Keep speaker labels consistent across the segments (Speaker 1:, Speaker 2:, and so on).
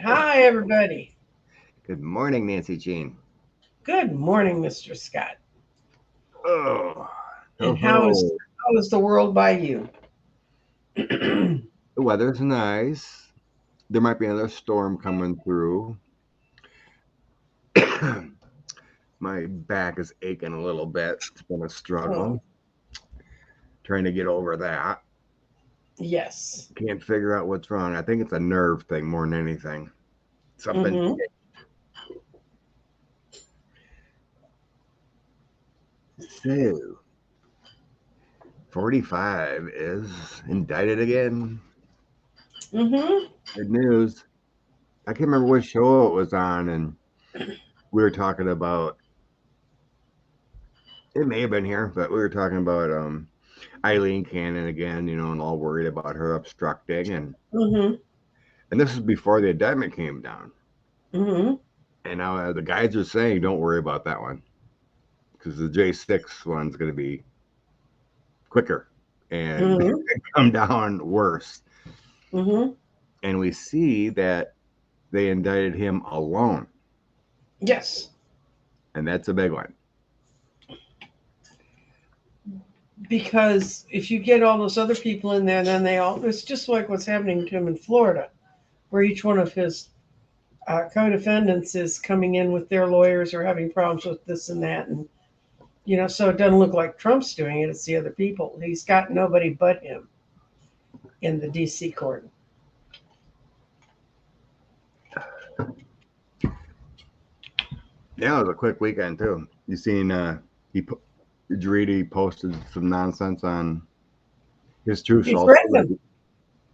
Speaker 1: Hi, everybody.
Speaker 2: Good morning, Nancy Jean.
Speaker 1: Good morning, Mr. Scott.
Speaker 2: Oh, ho
Speaker 1: And how is
Speaker 2: ho.
Speaker 1: how is the world by you?
Speaker 2: The weather's nice. There might be another storm coming through. My back is aching a little bit. It's been a
Speaker 1: Oh,
Speaker 2: struggle trying to get over that.
Speaker 1: yes.
Speaker 2: Can't figure out what's wrong. I think it's a nerve thing more than anything. Something.
Speaker 1: Mm-hmm.
Speaker 2: So, 45 is indicted again.
Speaker 1: Mm-hmm.
Speaker 2: Good news. I can't remember what show it was on, and we were talking about it may have been here, but we were talking about Eileen Cannon again, and all worried about her obstructing,
Speaker 1: Mm-hmm.
Speaker 2: and this is before the indictment came down.
Speaker 1: Mm-hmm.
Speaker 2: And now the guys are saying, don't worry about that one because the J6 one's going to be quicker and
Speaker 1: Mm-hmm.
Speaker 2: come down worse.
Speaker 1: Mm-hmm.
Speaker 2: And we see that they indicted him alone,
Speaker 1: Yes.
Speaker 2: and that's a big one.
Speaker 1: Because if you get all those other people in there, then it's just like what's happening to him in Florida, where each one of his co-defendants is coming in with their lawyers or having problems with this and that. And, so it doesn't look like Trump's doing it. It's the other people. He's got nobody but him in the D.C. court.
Speaker 2: Yeah, it was a quick weekend too. You seen he did you read he posted some nonsense on his true
Speaker 1: He
Speaker 2: social
Speaker 1: threatened him.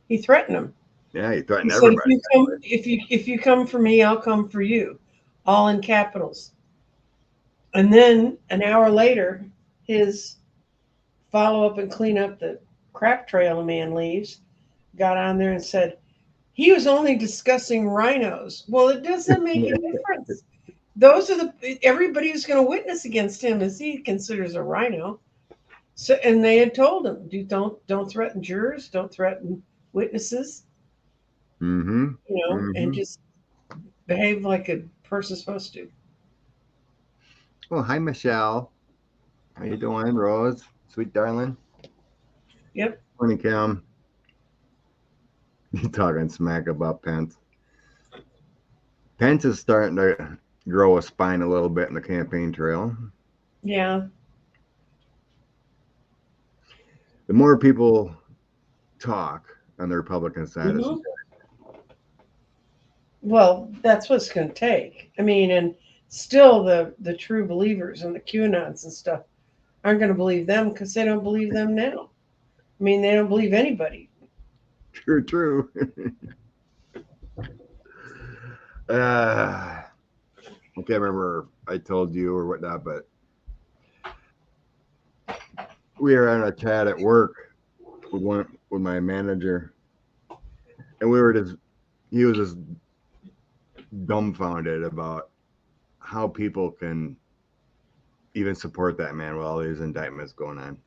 Speaker 1: He threatened him.
Speaker 2: Yeah, he
Speaker 1: He
Speaker 2: threatened
Speaker 1: said,
Speaker 2: everybody.
Speaker 1: if you come for me, I'll come for you," all in capitals. And then an hour later, his follow up and clean up the crap trail a man leaves got on there and said he was only discussing rhinos. Well, it doesn't make a difference. Those are everybody who's going to witness against him as he considers a rhino. So, and they had told him, don't threaten jurors, don't threaten witnesses,
Speaker 2: Mm-hmm.
Speaker 1: and
Speaker 2: Mm-hmm.
Speaker 1: just behave like a person's supposed to.
Speaker 2: Well, hi Michelle. How you doing, Rose? Sweet darling.
Speaker 1: Yep.
Speaker 2: Morning, Kim. You talking smack about Pence? Pence is starting to grow a spine a little bit in the campaign trail.
Speaker 1: Yeah.
Speaker 2: The more people talk on the Republican side,
Speaker 1: Hmm. Well, that's what it's going to take. I mean, and still the true believers and the QAnons and stuff aren't going to believe them because they don't believe them now. I mean, they don't believe anybody.
Speaker 2: true, true. uh, I can't remember I told you or whatnot, but we were on a chat at work with my manager, and we were just he was just dumbfounded about how people can even support that man with all these indictments going on.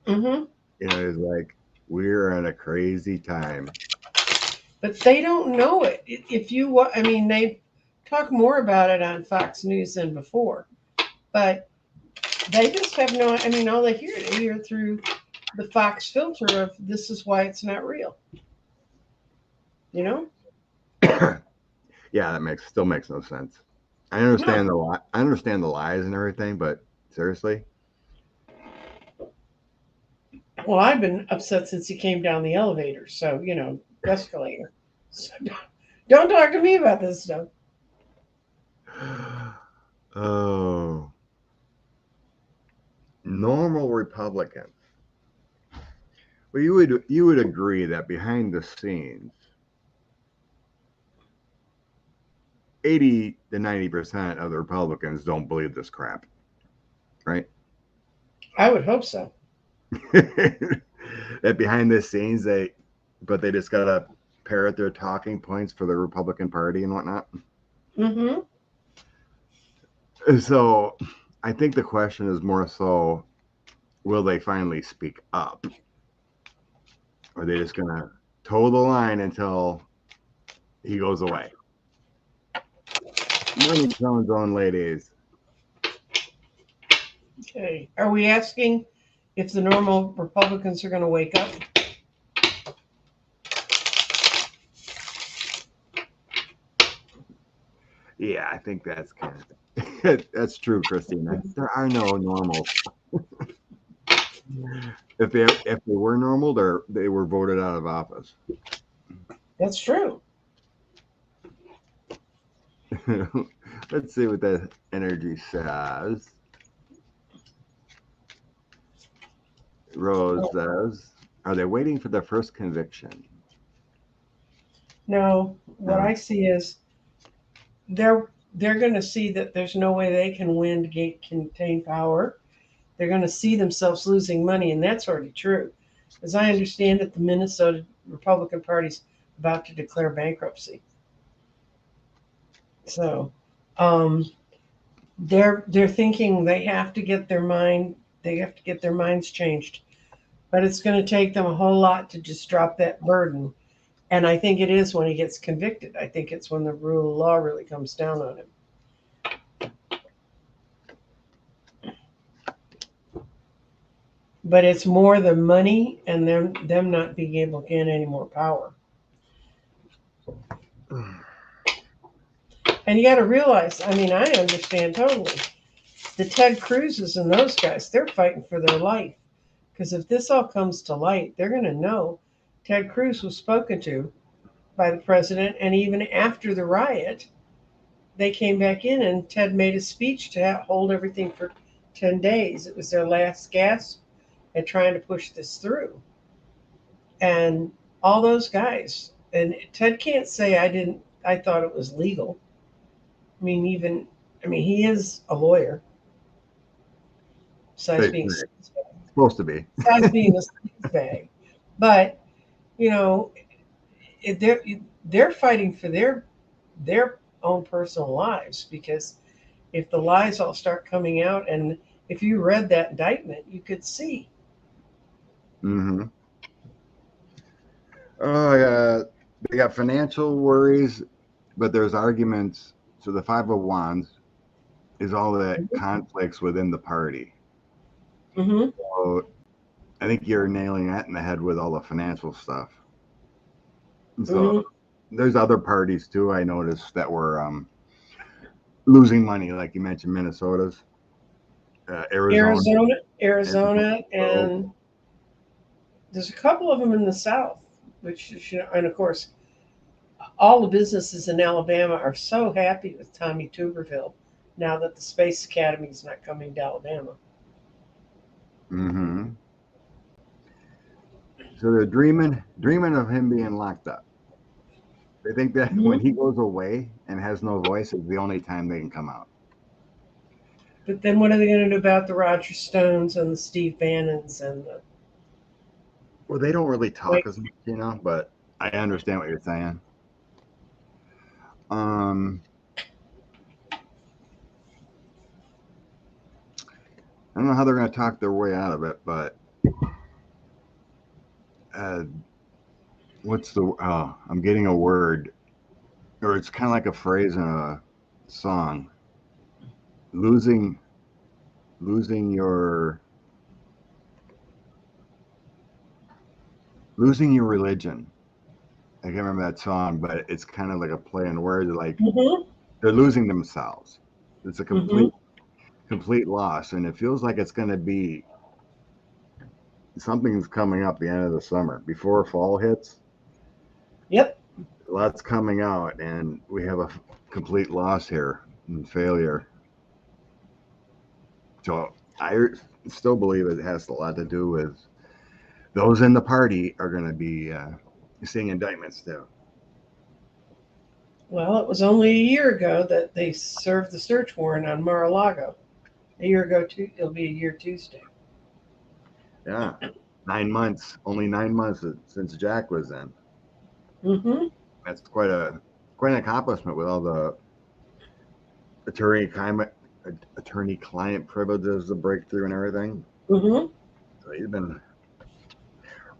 Speaker 1: Hmm.
Speaker 2: It's like we're in a crazy time.
Speaker 1: But they don't know it. If you, I mean, they talk more about it on Fox News than before, but they just have no. I mean, all they hear through the Fox filter of this is why it's not real. You know?
Speaker 2: Yeah, that makes still makes no sense.
Speaker 1: No.
Speaker 2: I understand the lies and everything, but seriously,
Speaker 1: Well, I've been upset since he came down the elevator. So escalator. So don't talk to me about this stuff.
Speaker 2: oh, normal Republicans. Well, you would agree that behind the scenes, 80 to 90% of the Republicans don't believe this crap, right?
Speaker 1: I would hope so.
Speaker 2: That behind the scenes but they just gotta parrot their talking points for the Republican Party and whatnot.
Speaker 1: Mm-hmm.
Speaker 2: So I think the question is more so, will they finally speak up? Or are they just gonna toe the line until he goes away? Money zone ladies.
Speaker 1: Okay. Are we asking if the normal Republicans are going to wake up?
Speaker 2: Yeah, I think that's kind of that's true, Christina. There are no normals. If they were normal, they were voted out of office.
Speaker 1: That's true.
Speaker 2: Let's see what the energy says. Rose says, "Are they waiting for their first conviction?"
Speaker 1: No, what I see is they're going to see that there's no way they can win to contain power. They're going to see themselves losing money, and that's already true. As I understand it, the Minnesota Republican Party's about to declare bankruptcy. So they're thinking they have to get their minds changed. But it's going to take them a whole lot to just drop that burden. And I think it is when he gets convicted. I think it's when the rule of law really comes down on him. But it's more the money and them not being able to gain any more power. And you got to realize, I mean, I understand totally. The Ted Cruzes and those guys, they're fighting for their life. Because if this all comes to light, they're going to know Ted Cruz was spoken to by the president. And even after the riot, they came back in and Ted made a speech to hold everything for 10 days. It was their last gasp at trying to push this through. And all those guys, and Ted can't say I thought it was legal. I mean, he is a lawyer. Besides being
Speaker 2: supposed to be.
Speaker 1: Besides being a sleaze bag. But, you know, they're fighting for their own personal lives, because if the lies all start coming out, and if you read that indictment, you could see.
Speaker 2: Mm-hmm. Oh, they got financial worries, but there's arguments. So the 501s is all that conflicts within the party.
Speaker 1: Mm-hmm.
Speaker 2: So I think you're nailing that in the head with all the financial stuff. And so there's other parties too, I noticed, that were losing money, like you mentioned, Minnesota's,
Speaker 1: Arizona, and there's a couple of them in the South, which, and of course, all the businesses in Alabama are so happy with Tommy Tuberville now that the Space Academy is not coming to Alabama.
Speaker 2: Mm-hmm. So they're dreaming of him being locked up. They think that when he goes away and has no voice, is the only time they can come out.
Speaker 1: But then what are they going to do about the Roger Stones and the Steve Bannons and the...
Speaker 2: Well, they don't really talk as much, but I understand what you're saying. I don't know how they're going to talk their way out of it, but I'm getting a word, or it's kind of like a phrase in a song. Losing your religion. I can't remember that song, but it's kind of like a play on words. Like they're losing themselves. It's a complete loss, and it feels like it's going to be something's coming up the end of the summer before fall hits.
Speaker 1: Yep.
Speaker 2: Lots coming out, and we have a complete loss here and failure. So I still believe it has a lot to do with those in the party are going to be seeing indictments too.
Speaker 1: Well, it was only a year ago that they served the search warrant on Mar-a-Lago. A year ago, it'll be a year Tuesday.
Speaker 2: Yeah, 9 months. Only 9 months since Jack was in.
Speaker 1: Mm-hmm.
Speaker 2: That's quite an accomplishment with all the attorney-client privileges, the breakthrough, and everything.
Speaker 1: Mm-hmm.
Speaker 2: So he's been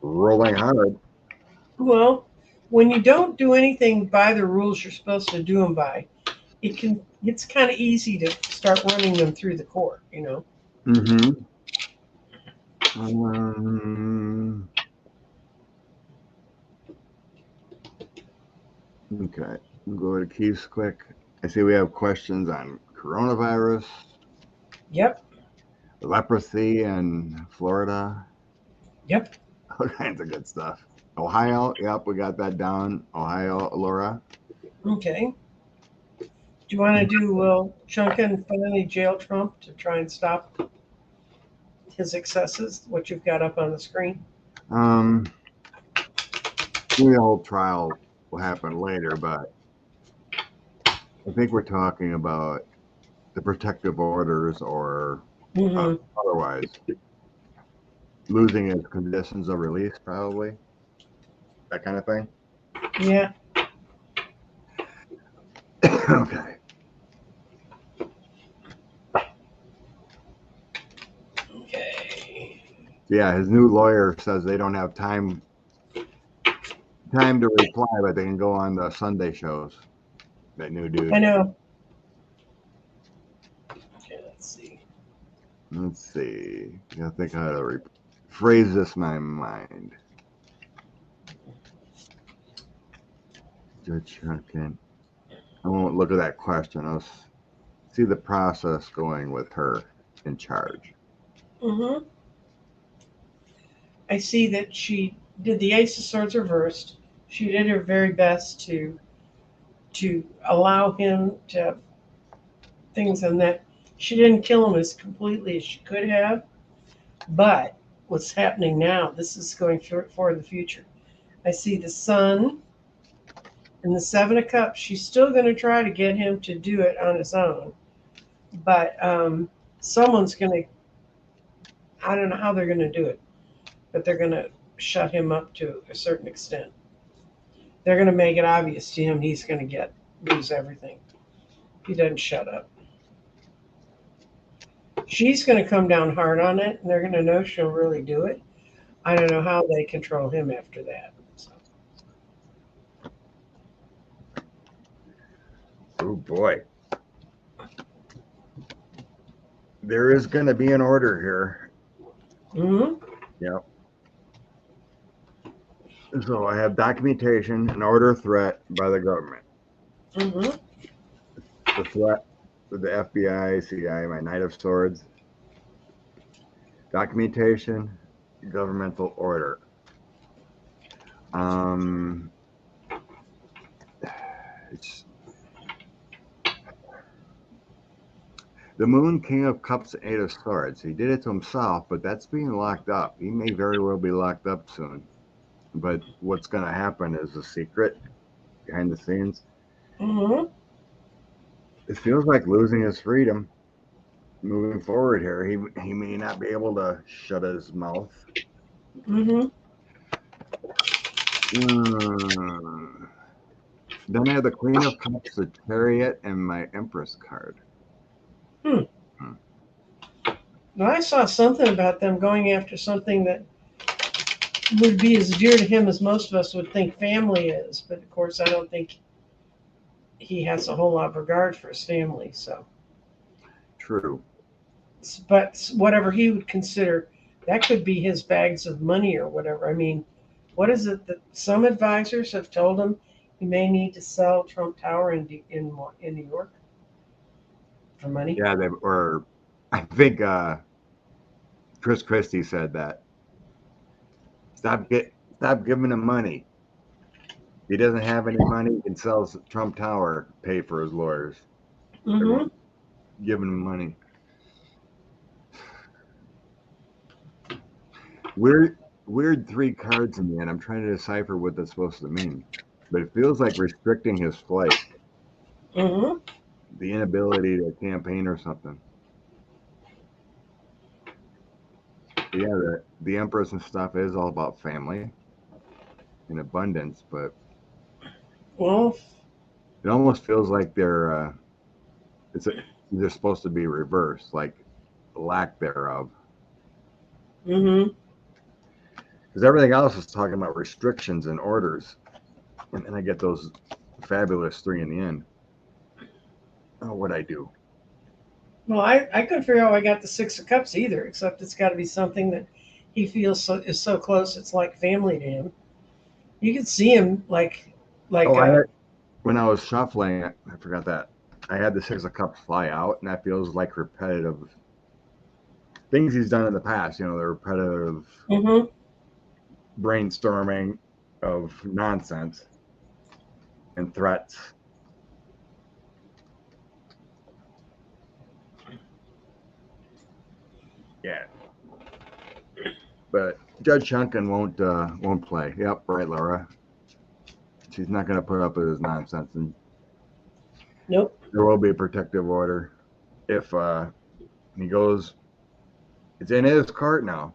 Speaker 2: rolling hard.
Speaker 1: Well, when you don't do anything by the rules you're supposed to do them by, it's kind of easy to start running them through the court, you know.
Speaker 2: Mm-hmm. Um, okay. We'll go to Keith's quick. I see we have questions on coronavirus,
Speaker 1: Yep.
Speaker 2: leprosy in Florida,
Speaker 1: Yep.
Speaker 2: all kinds of good stuff. Ohio, yep, we got that down. Ohio, Laura.
Speaker 1: Okay. Do you want to do Chunka and finally jail Trump to try and stop his excesses? What you've got up on the screen?
Speaker 2: Um, the whole trial will happen later, but I think we're talking about the protective orders or
Speaker 1: Hmm.
Speaker 2: otherwise losing his conditions of release, probably that kind of thing.
Speaker 1: Yeah.
Speaker 2: Okay.
Speaker 1: Okay.
Speaker 2: Yeah, his new lawyer says they don't have time to reply, but they can go on the Sunday shows. That new dude.
Speaker 1: I know. Okay, let's see.
Speaker 2: Let's see. I gotta think how to phrase this in my mind. Judge Chunkin. I won't look at that question. I'll see the process going with her in charge.
Speaker 1: Hmm. I see that she did the Ace of Swords reversed. She did her very best to allow him to have things in that. She didn't kill him as completely as she could have, but what's happening now, this is going for the future. I see the Sun and the Seven of Cups. She's still going to try to get him to do it on his own, but someone's going to, I don't know how they're going to do it, but they're going to shut him up to a certain extent. They're going to make it obvious to him he's going to lose everything if he doesn't shut up. She's going to come down hard on it, and they're going to know she'll really do it. I don't know how they control him after that. So.
Speaker 2: Oh boy. There is going to be an order here.
Speaker 1: Hmm.
Speaker 2: Yep. So I have documentation, an order threat by the government.
Speaker 1: Hmm.
Speaker 2: The threat with the FBI, CIA, my Knight of Swords. Documentation, governmental order. It's the Moon, King of Cups, Eight of Swords. He did it to himself, but that's being locked up. He may very well be locked up soon. But what's going to happen is a secret behind the scenes.
Speaker 1: Hmm.
Speaker 2: It feels like losing his freedom moving forward here. He may not be able to shut his mouth.
Speaker 1: Hmm.
Speaker 2: Then I have the Queen of Cups, the Chariot, and my Empress card.
Speaker 1: Hmm. Well, I saw something about them going after something that would be as dear to him as most of us would think family is. But of course, I don't think he has a whole lot of regard for his family. So,
Speaker 2: True.
Speaker 1: but whatever he would consider, that could be his bags of money or whatever. I mean, what is it that some advisors have told him he may need to sell Trump Tower in New York for money?
Speaker 2: Yeah, or I think Chris Christie said that. Stop giving him money. If he doesn't have any money, he can sell Trump Tower, pay for his lawyers.
Speaker 1: Mm-hmm.
Speaker 2: Giving him money. Weird three cards in the end. I'm trying to decipher what that's supposed to mean. But it feels like restricting his flight.
Speaker 1: Mm-hmm.
Speaker 2: The inability to campaign or something. But yeah, the Empress and stuff is all about family and abundance, but
Speaker 1: Well,
Speaker 2: it almost feels like they're supposed to be reversed, like lack thereof.
Speaker 1: mm-hmm.
Speaker 2: Because everything else is talking about restrictions and orders, and then I get those fabulous three in the end. What'd I do?
Speaker 1: Well, I couldn't figure out how I got the Six of Cups either, except it's got to be something that he feels is so close. It's like family to him. You can see him like
Speaker 2: Oh, I had, when I was shuffling, I forgot that. I had the Six of Cups fly out, and that feels like repetitive things he's done in the past. You know, the repetitive
Speaker 1: hmm
Speaker 2: brainstorming of nonsense and threats. Yeah, but Judge Shunkin won't play. Yep, right, Laura. She's not going to put up with his nonsense, and
Speaker 1: Nope.
Speaker 2: there will be a protective order if he goes. It's in his court now.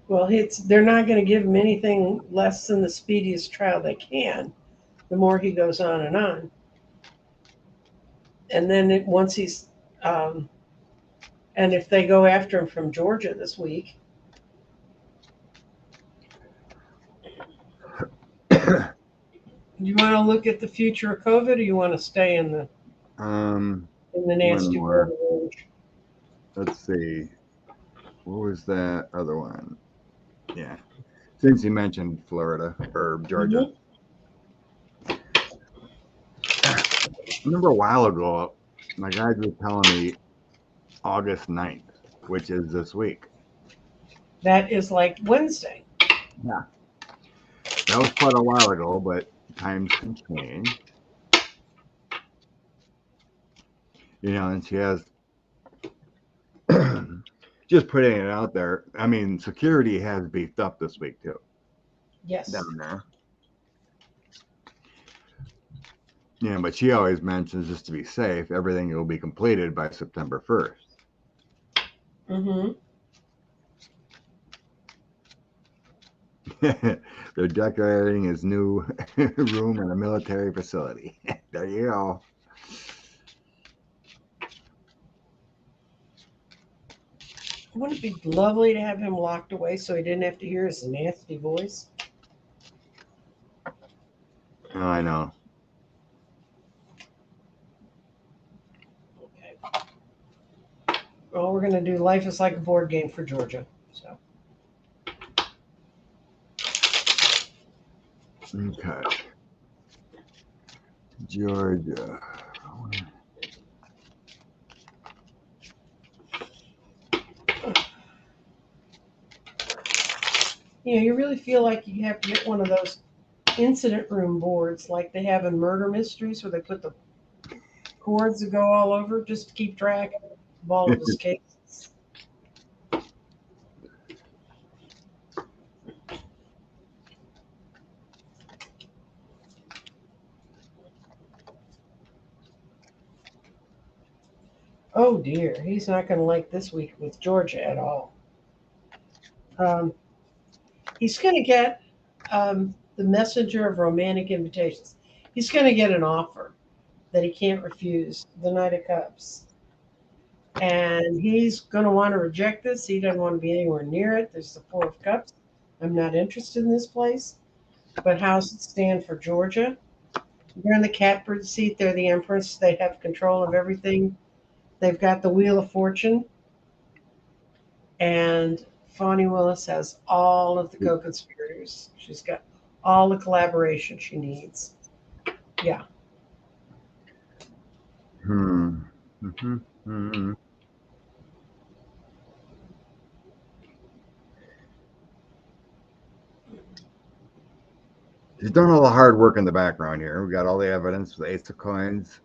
Speaker 1: Well, they're not going to give him anything less than the speediest trial they can. The more he goes on, and then once he's, um, and if they go after him from Georgia this week, you want to look at the future of COVID, or you want to stay in the
Speaker 2: um, one
Speaker 1: nasty
Speaker 2: more.
Speaker 1: world?
Speaker 2: Let's see. What was that other one? Yeah. Since you mentioned Florida or Georgia,
Speaker 1: Mm-hmm.
Speaker 2: I remember a while ago, my guys were telling me August 9th, which is this week.
Speaker 1: That is like Wednesday.
Speaker 2: Yeah. That was quite a while ago, but times can change. You know, and she has just putting it out there. I mean, security has beefed up this week too
Speaker 1: Yes.
Speaker 2: down there. Yeah, but she always mentions just to be safe, everything will be completed by September 1st.
Speaker 1: Mm-hmm.
Speaker 2: They're decorating his new room in a military facility. There you go.
Speaker 1: Wouldn't it be lovely to have him locked away so he didn't have to hear his nasty voice?
Speaker 2: Oh, I know.
Speaker 1: Okay. Well, we're going to do Life is Like a Board Game for Georgia. So.
Speaker 2: Okay. Georgia.
Speaker 1: You really feel like you have to get one of those incident room boards like they have in murder mysteries where they put the cords that go all over just to keep track of all of his cases. Oh dear, he's not going to like this week with Georgia at all. Um, he's going to get the messenger of romantic invitations. He's going to get an offer that he can't refuse, the Knight of Cups. And he's going to want to reject this. He doesn't want to be anywhere near it. There's the Four of Cups. I'm not interested in this place. But how's it stand for Georgia? They're in the catbird seat. They're the empress. They have control of everything. They've got the Wheel of Fortune. And Fani Willis has all of the co-conspirators. She's got all the collaboration she needs. Yeah.
Speaker 2: Mm-hmm. She's done all the hard work in the background here. We got all the evidence with Ace of Coins,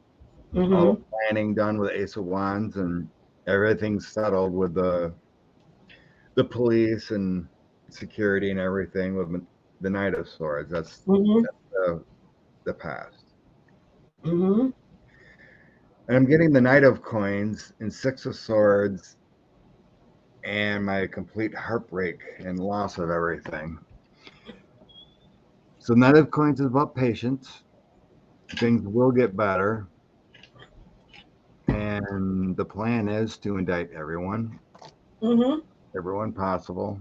Speaker 2: all the planning done with Ace of Wands, and everything's settled with the police and security and everything with the Knight of Swords. That's the past.
Speaker 1: Mm-hmm.
Speaker 2: And I'm getting the Knight of Coins and Six of Swords and my complete heartbreak and loss of everything. So Knight of Coins is about patience. Things will get better. And the plan is to indict everyone. Everyone possible.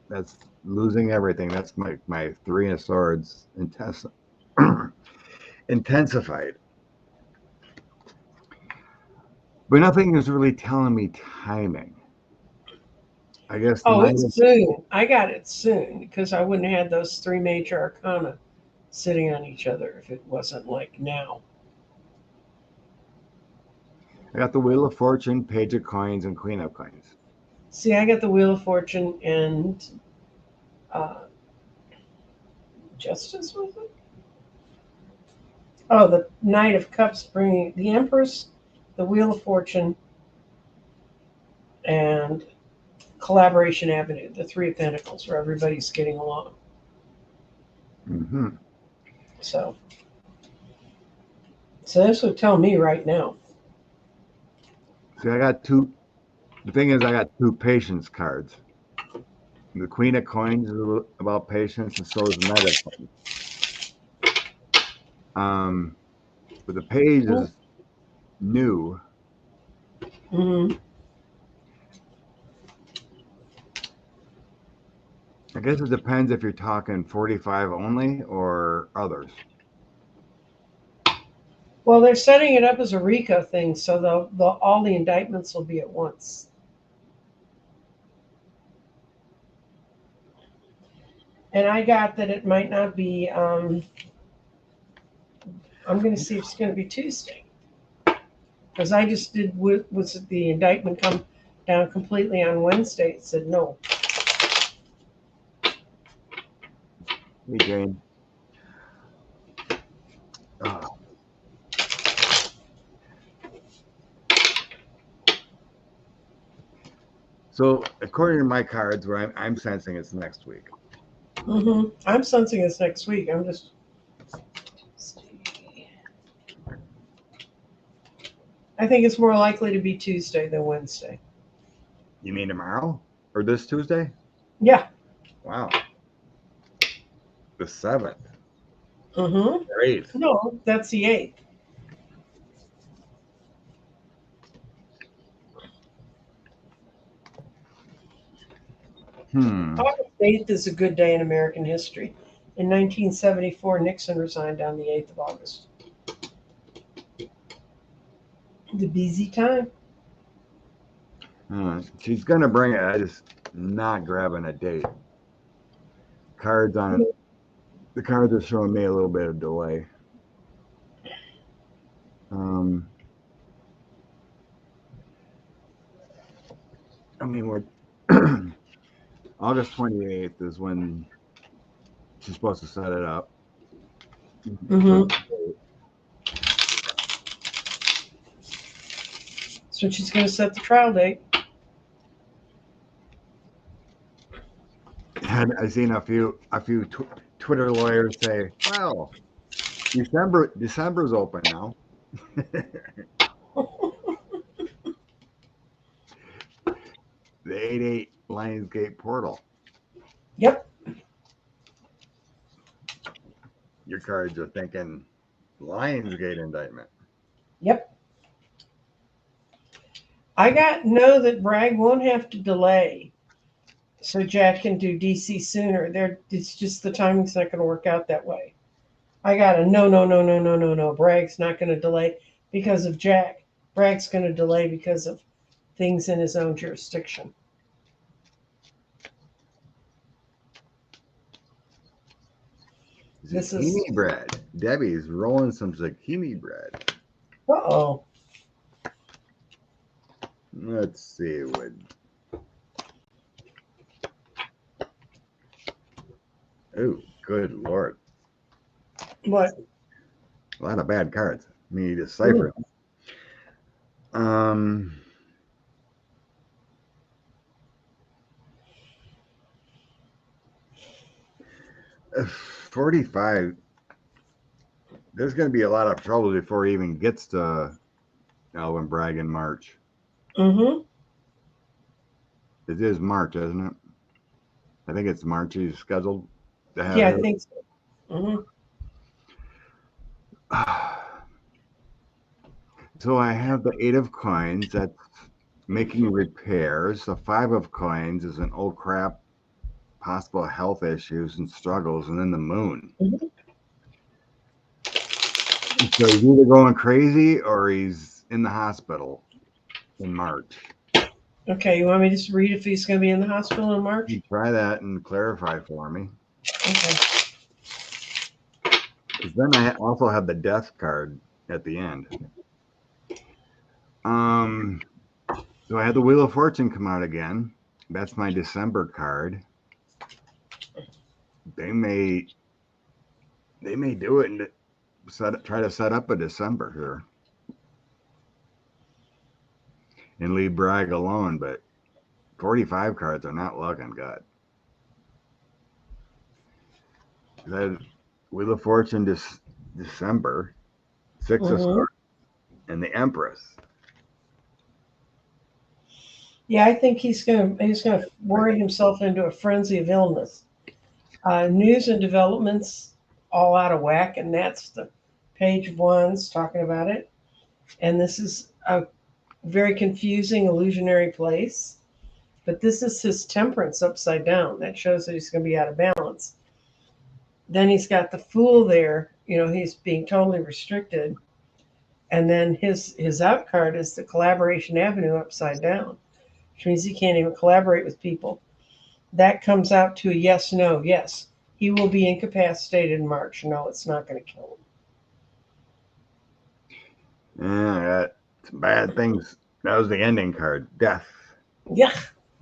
Speaker 2: That's losing everything. That's my Three of Swords intensified. but nothing is really telling me timing. I guess the
Speaker 1: Oh,
Speaker 2: night
Speaker 1: it's
Speaker 2: of,
Speaker 1: soon. I got it soon because I wouldn't have had those three major arcana sitting on each other if it wasn't like now.
Speaker 2: I got the Wheel of Fortune, Page of Coins, and Queen of Coins.
Speaker 1: See, I got the Wheel of Fortune and uh, Justice, was it? Oh, the Knight of Cups bringing the Empress, the Wheel of Fortune, and Collaboration Avenue, the Three of Pentacles, where everybody's getting along.
Speaker 2: Mm-hmm.
Speaker 1: So, so this would tell me right now.
Speaker 2: See, I got two. The thing is, I got two patience cards. The Queen of Coins is about patience, and so is the Knight of Coins. Um, but the page is new.
Speaker 1: Mm-hmm.
Speaker 2: I guess it depends if you're talking 45 only or others.
Speaker 1: Well, they're setting it up as a RICO thing, so all the indictments will be at once. And I got that it might not be. I'm going to see if it's going to be Tuesday, because I just did. Was the indictment come down completely on Wednesday? It said no.
Speaker 2: Hey, Jane. So, according to my cards, where I'm sensing it's next week.
Speaker 1: Mm-hmm. I'm sensing this next week. I'm just. I think it's more likely to be Tuesday than Wednesday.
Speaker 2: You mean tomorrow or this Tuesday?
Speaker 1: Yeah.
Speaker 2: Wow. The 7th.
Speaker 1: Mm-hmm.
Speaker 2: Or 8th.
Speaker 1: No, that's the 8th. August 8th is a good day in American history. In 1974, Nixon resigned on the 8th of August. The busy time.
Speaker 2: She's going to bring it. I just not grabbing a date. Cards on it. The cards are showing me a little bit of delay. I mean, we're August 28th is when she's supposed to set it up.
Speaker 1: Mm-hmm. So she's going to set the trial date.
Speaker 2: I've seen a few Twitter lawyers say, "Well, December's open now." The 8/8 Lionsgate portal.
Speaker 1: Yep.
Speaker 2: Your cards are thinking Lionsgate indictment.
Speaker 1: Yep. I know that Bragg won't have to delay, so Jack can do DC sooner. It's just the timing's not going to work out that way. I got a no. Bragg's not going to delay because of Jack. Bragg's going to delay because of things in his own jurisdiction.
Speaker 2: Zucchini bread. Debbie's rolling some zucchini bread.
Speaker 1: Uh-oh.
Speaker 2: Let's see what. Oh, good Lord.
Speaker 1: What?
Speaker 2: A lot of bad cards. Me decipher. 45. There's going to be a lot of trouble before he even gets to Alvin Bragg in March.
Speaker 1: Mm-hmm.
Speaker 2: It is March, isn't it? I think it's March he's scheduled to have.
Speaker 1: Yeah, I think so. Mm-hmm.
Speaker 2: So I have the 8 of coins that's making repairs. The 5 of coins is an old crap, possible health issues and struggles, and then the moon.
Speaker 1: Mm-hmm.
Speaker 2: So he's either going crazy or he's in the hospital. in March.
Speaker 1: Okay, you want me to just read if he's going to be in the hospital in March?
Speaker 2: You try that and clarify for me.
Speaker 1: Okay.
Speaker 2: Because then I also have the death card at the end. So I had the Wheel of Fortune come out again. That's my December card. They may do it and try to set up a December here and leave Bragg alone, but 45 cards are not looking good. That Wheel of Fortune December, 6 of Swords, and the Empress.
Speaker 1: Yeah, I think he's gonna worry himself into a frenzy of illness. News and developments all out of whack, and that's the page of wands talking about it. And this is a very confusing, illusionary place. But this is his temperance upside down. That shows that he's going to be out of balance. Then he's got the Fool there. You know, he's being totally restricted. And then his out card is the Collaboration Avenue upside down, which means he can't even collaborate with people. That comes out to a yes, no, yes. He will be incapacitated in March. No, it's not going to kill him.
Speaker 2: Yeah, I got some bad things. That was the ending card. Death.
Speaker 1: Yeah.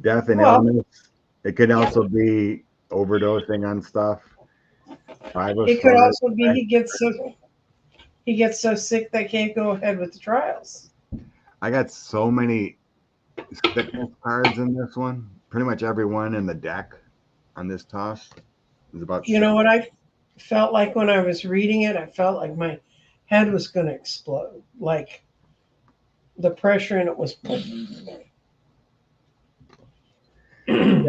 Speaker 2: Death and illness. It could also be overdosing on stuff.
Speaker 1: It could also be he gets so sick they can't go ahead with the trials.
Speaker 2: I got so many sickness cards in this one. Pretty much every one in the deck on this toss is about.
Speaker 1: You know what I felt like when I was reading it? I felt like my head was going to explode. Like the pressure in it was.
Speaker 2: Yeah.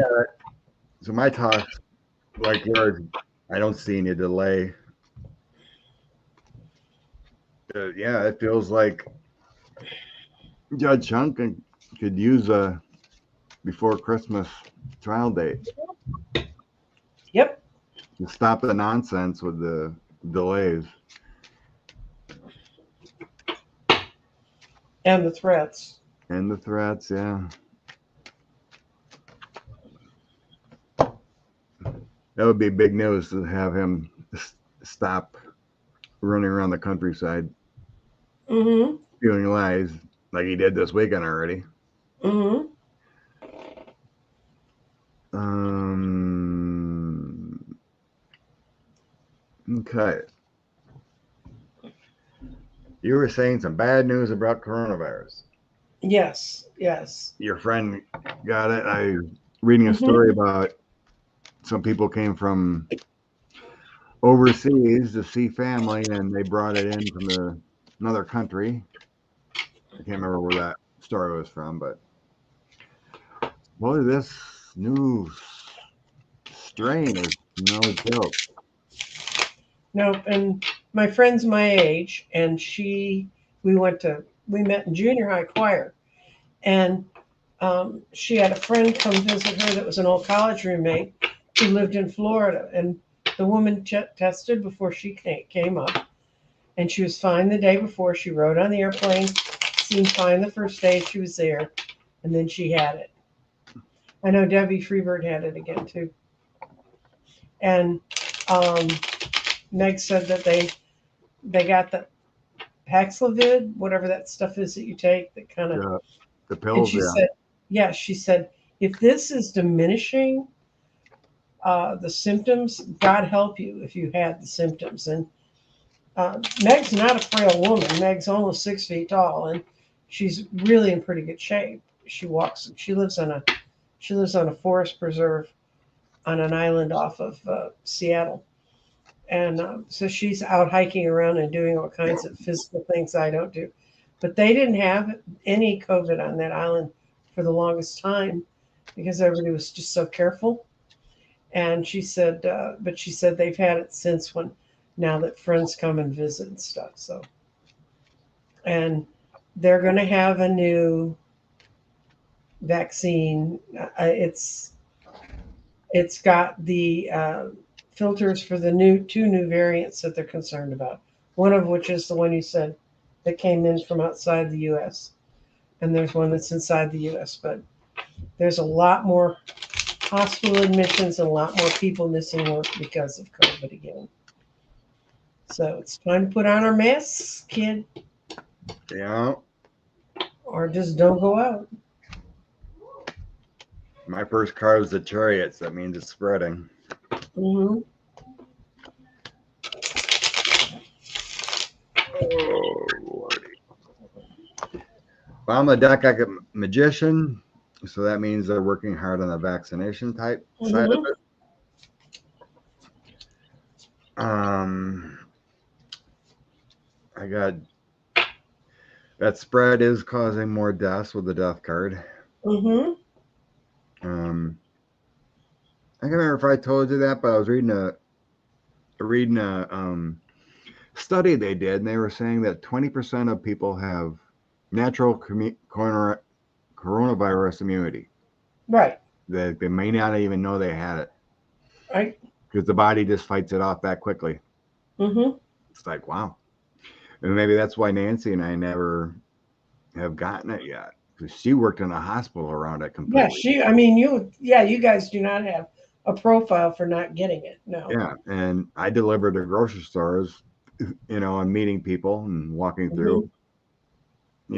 Speaker 2: So my toss, like yours, I don't see any delay. Yeah, it feels like Judge Chunk could use a before Christmas trial date.
Speaker 1: Yep.
Speaker 2: To stop the nonsense with the delays.
Speaker 1: And the threats.
Speaker 2: And the threats, yeah. That would be big news to have him stop running around the countryside spewing lies like he did this weekend already. Okay. You were saying some bad news about coronavirus.
Speaker 1: Yes.
Speaker 2: Your friend got it. I was reading a story about some people came from overseas to see family, and they brought it in from another country. I can't remember where that story was from, but boy, this new strain is no joke.
Speaker 1: Nope. And my friend's my age, and we met in junior high choir, and she had a friend come visit her that was an old college roommate who lived in Florida, and the woman tested before she came up, and she was fine the day before. She rode on the airplane, seemed fine the first day she was there, and then she had it. I know Debbie Freebird had it again too. And Meg said that they got the Paxlovid, whatever that stuff is that you take, that kind of
Speaker 2: the pills.
Speaker 1: She said, if this is diminishing the symptoms, God help you if you had the symptoms. And Meg's not a frail woman. Meg's almost 6 feet tall, and she's really in pretty good shape. She lives on a forest preserve on an island off of Seattle. And so she's out hiking around and doing all kinds of physical things I don't do. But they didn't have any COVID on that island for the longest time because everybody was just so careful. And she said they've had it since now that friends come and visit and stuff. So, and they're going to have a new vaccine. It's got the filters for the two new variants that they're concerned about. One of which is the one you said that came in from outside the U.S. and there's one that's inside the U.S. But there's a lot more hospital admissions and a lot more people missing work because of COVID again. So it's time to put on our masks, kid,
Speaker 2: Yeah.
Speaker 1: or just don't go out.
Speaker 2: My first car was the Chariots. That means it's spreading.
Speaker 1: Hmm.
Speaker 2: Oh, Lordy. Well, I'm a deck magician, so that means they're working hard on the vaccination type side of
Speaker 1: Hmm.
Speaker 2: it. I got that spread is causing more deaths with the death card.
Speaker 1: Hmm.
Speaker 2: I can't remember if I told you that, but I was reading a study they did, and they were saying that 20% of people have natural coronavirus immunity.
Speaker 1: Right.
Speaker 2: They may not even know they had it
Speaker 1: Right.
Speaker 2: because the body just fights it off that quickly.
Speaker 1: Hmm.
Speaker 2: It's like, wow. And maybe that's why Nancy and I never have gotten it yet, because she worked in a hospital around it
Speaker 1: Yeah,
Speaker 2: completely.
Speaker 1: I mean, you guys do not have a profile for not getting it. No.
Speaker 2: Yeah, and I delivered to grocery stores, and meeting people and walking
Speaker 1: Hmm.
Speaker 2: through,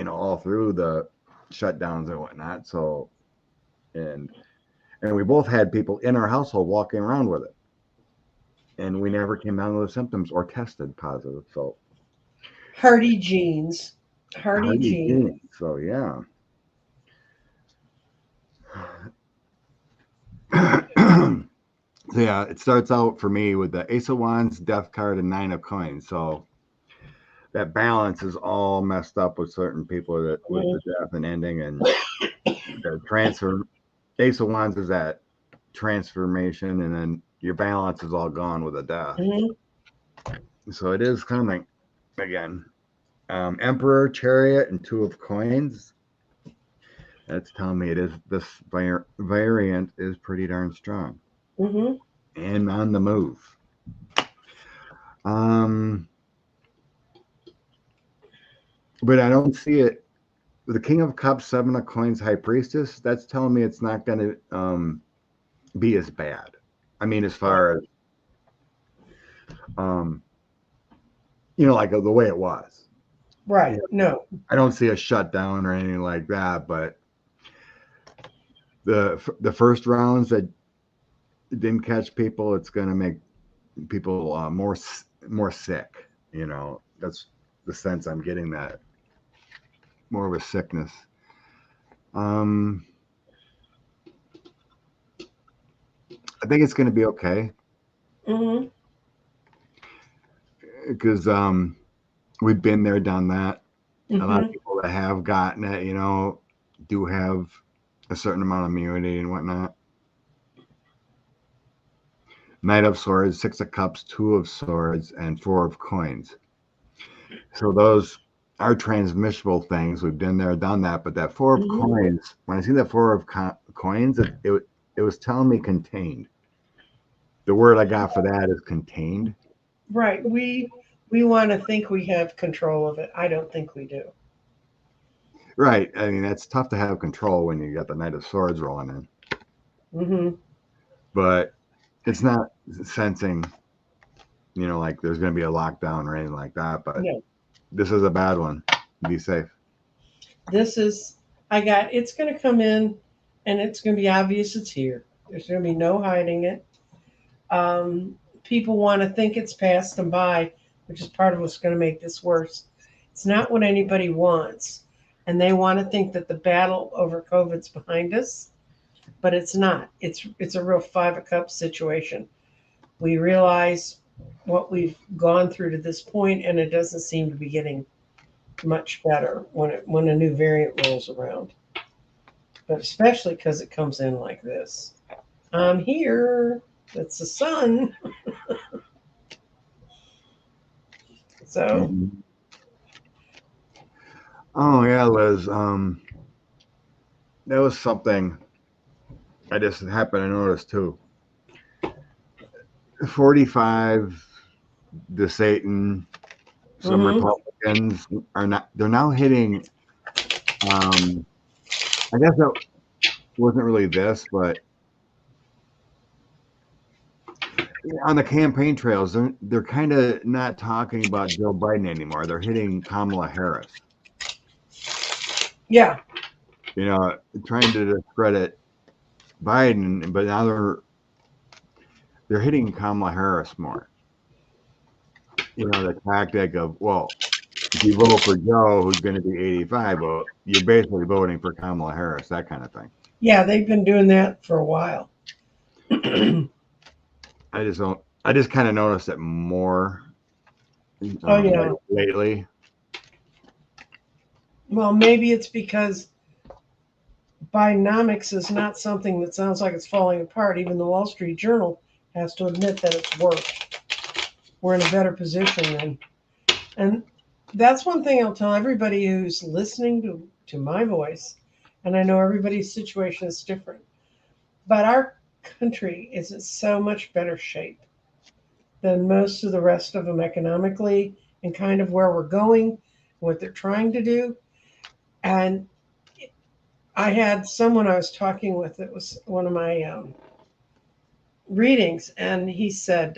Speaker 2: all through the shutdowns and whatnot. So, and we both had people in our household walking around with it, and we never came down with the symptoms or tested positive. So,
Speaker 1: Hardy genes. Hardy
Speaker 2: hardy
Speaker 1: genes.
Speaker 2: gene. So yeah. So yeah, it starts out for me with the Ace of Wands, Death card, and Nine of Coins. So that balance is all messed up with certain people that with the death and ending and the transfer. Ace of Wands is that transformation, and then your balance is all gone with a death.
Speaker 1: Hmm.
Speaker 2: So it is coming again. Emperor, Chariot, and Two of Coins. That's telling me it is this variant is pretty darn strong
Speaker 1: Hmm.
Speaker 2: and on the move. Um, but I don't see it. The King of Cups, Seven of Coins, High Priestess. That's telling me it's not going to be as bad. I mean, as far as um, like the way it was.
Speaker 1: Right.
Speaker 2: Yeah.
Speaker 1: No.
Speaker 2: I don't see a shutdown or anything like that. But the first rounds that didn't catch people, it's going to make people more sick. That's the sense I'm getting, that more of a sickness. I think it's going to be okay
Speaker 1: Hmm.
Speaker 2: because we've been there, done that. A lot of
Speaker 1: Hmm.
Speaker 2: people that have gotten it, do have a certain amount of immunity and whatnot. Knight of Swords, Six of Cups, Two of Swords, and Four of Coins. So those are transmissible things. We've been there, done that. But that Four of
Speaker 1: Hmm.
Speaker 2: Coins, when I see that Four of Coins, it was telling me contained. The word I got for that is contained.
Speaker 1: Right. We want to think we have control of it. I don't think we do.
Speaker 2: Right. I mean, that's tough to have control when you got the Knight of Swords rolling in.
Speaker 1: Hmm.
Speaker 2: But it's not sensing, like there's going to be a lockdown or anything like that. But
Speaker 1: No.
Speaker 2: this is a bad one. Be safe.
Speaker 1: This is. It's going to come in, and it's going to be obvious it's here. There's going to be no hiding it. People want to think it's passed them by, which is part of what's going to make this worse. It's not what anybody wants, and they want to think that the battle over COVID's behind us, but it's not. It's a real Five of Cups situation. We realize what we've gone through to this point, and it doesn't seem to be getting much better when a new variant rolls around. But especially because it comes in like this. I'm here. It's the sun. So.
Speaker 2: Mhm. Oh yeah, Liz. That was something I just happened to notice too. 45, the Satan, some
Speaker 1: Hmm.
Speaker 2: Republicans are not. They're now hitting I guess it wasn't really this, but on the campaign trails, they're kind of not talking about Joe Biden anymore. They're hitting Kamala Harris.
Speaker 1: Yeah.
Speaker 2: Trying to discredit Biden, but now they're hitting Kamala Harris more. The tactic of, well, if you vote for Joe, who's going to be 85, well, you're basically voting for Kamala Harris, that kind of thing.
Speaker 1: Yeah, they've been doing that for a while.
Speaker 2: I just kind of noticed it more.
Speaker 1: Oh, yeah.
Speaker 2: Lately.
Speaker 1: Well, maybe it's because Bidenomics is not something that sounds like it's falling apart. Even the Wall Street Journal has to admit that it's worked. We're in a better position then. And that's one thing I'll tell everybody who's listening to my voice. And I know everybody's situation is different. But our country is in so much better shape than most of the rest of them economically and kind of where we're going, what they're trying to do. And I had someone I was talking with, it was one of my readings, and he said,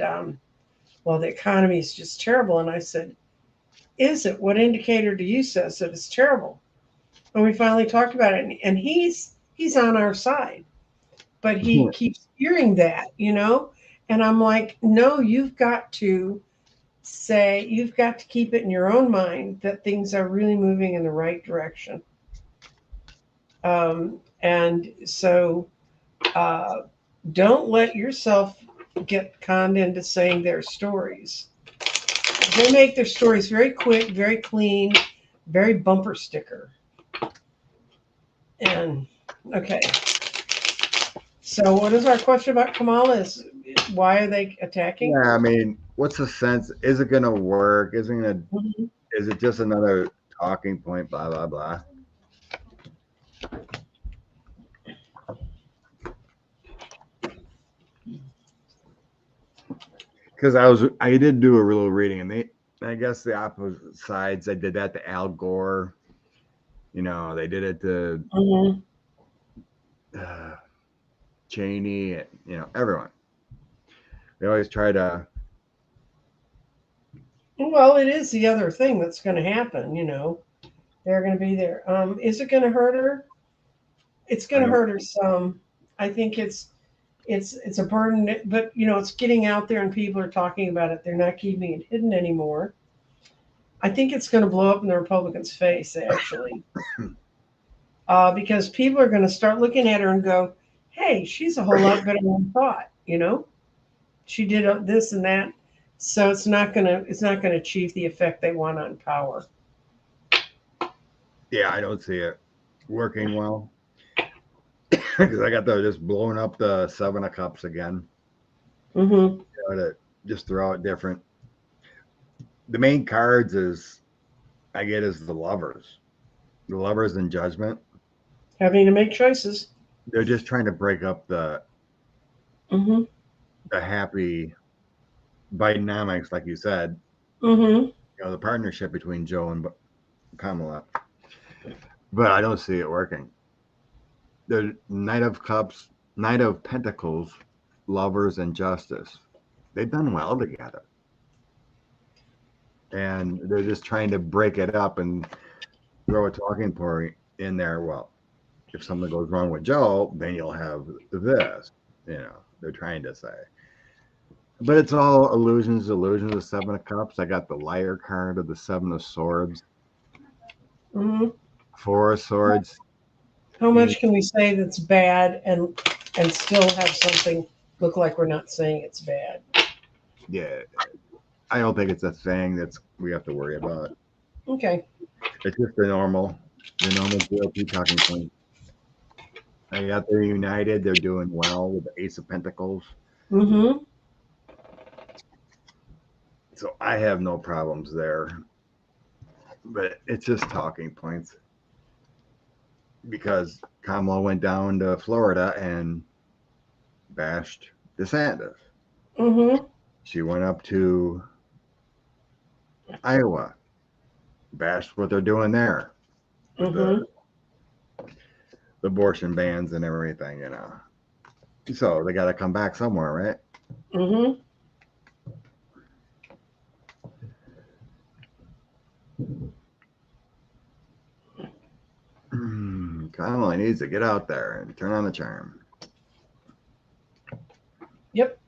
Speaker 1: well, the economy is just terrible. And I said, is it? What indicator do you say that it's terrible? And we finally talked about it, and he's on our side, but he keeps hearing that, and I'm like, no, you've got to keep it in your own mind that things are really moving in the right direction. And so don't let yourself get conned into saying their stories. They make their stories very quick, very clean, very bumper sticker. And okay. So what is our question about Kamala? Is why are they attacking?
Speaker 2: Yeah, I mean, what's the sense? Is it going to work? Is it just another talking point? Blah blah blah. Because I did do a little reading, and I guess the opposite sides, they did that to Al Gore. They did it to Cheney. Everyone. They always try to.
Speaker 1: Well, it is the other thing that's going to happen. They're going to be there. Is it going to hurt her? It's going to hurt her some. I think it's a burden, but it's getting out there and people are talking about it. They're not keeping it hidden anymore. I think it's going to blow up in the Republicans' face, actually, because people are going to start looking at her and go, "Hey, she's a whole lot better than I thought." She did this and that, so it's not going to achieve the effect they want on power.
Speaker 2: Yeah, I don't see it working well. Because I got just blowing up the 7 of Cups again.
Speaker 1: Mm-hmm.
Speaker 2: To just throw it different. The main cards is the Lovers. The Lovers in Judgment.
Speaker 1: Having to make choices.
Speaker 2: They're just trying to break up the happy Bidenomics, like you said.
Speaker 1: Mm-hmm.
Speaker 2: The partnership between Joe and Kamala. But I don't see it working. The Knight of Cups, Knight of Pentacles, Lovers, and Justice. They've done well together. And they're just trying to break it up and throw a talking point in there. Well, if something goes wrong with Joe, then you'll have this. They're trying to say. But it's all illusions, the 7 of Cups. I got the Liar card of the 7 of Swords. 4 of Swords.
Speaker 1: How much can we say that's bad and still have something look like we're not saying it's bad?
Speaker 2: Yeah. I don't think it's a thing we have to worry about.
Speaker 1: Okay.
Speaker 2: It's just the normal GOP talking point. I got they're united. They're doing well with the Ace of Pentacles.
Speaker 1: Mm-hmm.
Speaker 2: So I have no problems there. But it's just talking points. Because Kamala went down to Florida and bashed DeSantis.
Speaker 1: Mm-hmm.
Speaker 2: She went up to Iowa, bashed what they're doing there.
Speaker 1: Mm-hmm.
Speaker 2: abortion bans and everything, So they got to come back somewhere, right?
Speaker 1: Mm-hmm.
Speaker 2: Kamala needs to get out there and turn on the charm.
Speaker 1: Yep.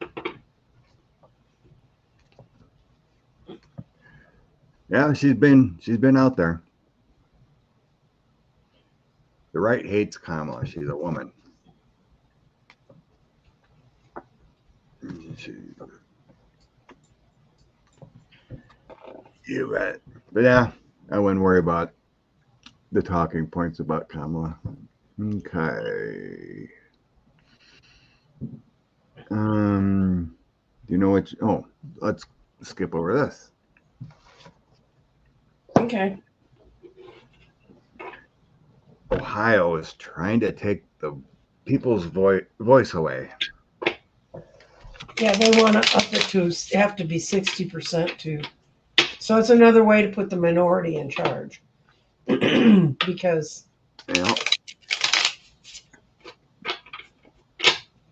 Speaker 2: Yeah, she's been out there. The right hates Kamala. She's a woman. You bet. But yeah, I wouldn't worry about the talking points about Kamala. Okay. Do you know what? Let's skip over this.
Speaker 1: Okay.
Speaker 2: Ohio is trying to take the people's voice away.
Speaker 1: Yeah, they want to up it to have to be 60% too. So it's another way to put the minority in charge. Because
Speaker 2: Yeah.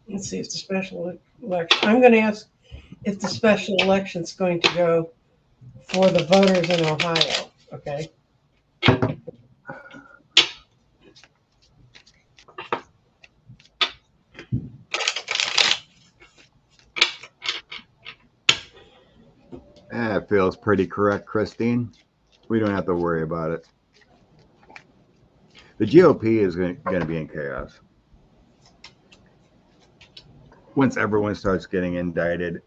Speaker 1: let's see if the special election. I'm going to ask if the special election is going to go for the voters in Ohio. Okay.
Speaker 2: That feels pretty correct, Christine. We don't have to worry about it. The GOP is going to be in chaos. Once everyone starts getting indicted.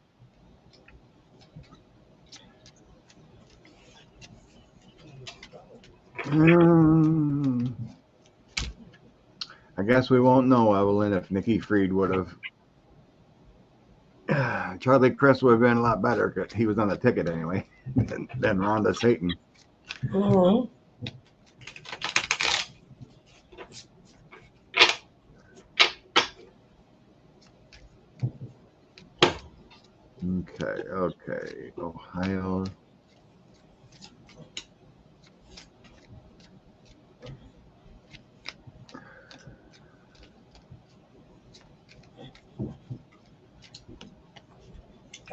Speaker 2: I guess we won't know, Evelyn, if Nikki Fried would have. Charlie Crist would have been a lot better because he was on the ticket anyway than Rhonda Satan.
Speaker 1: Mm-hmm.
Speaker 2: Okay. Ohio.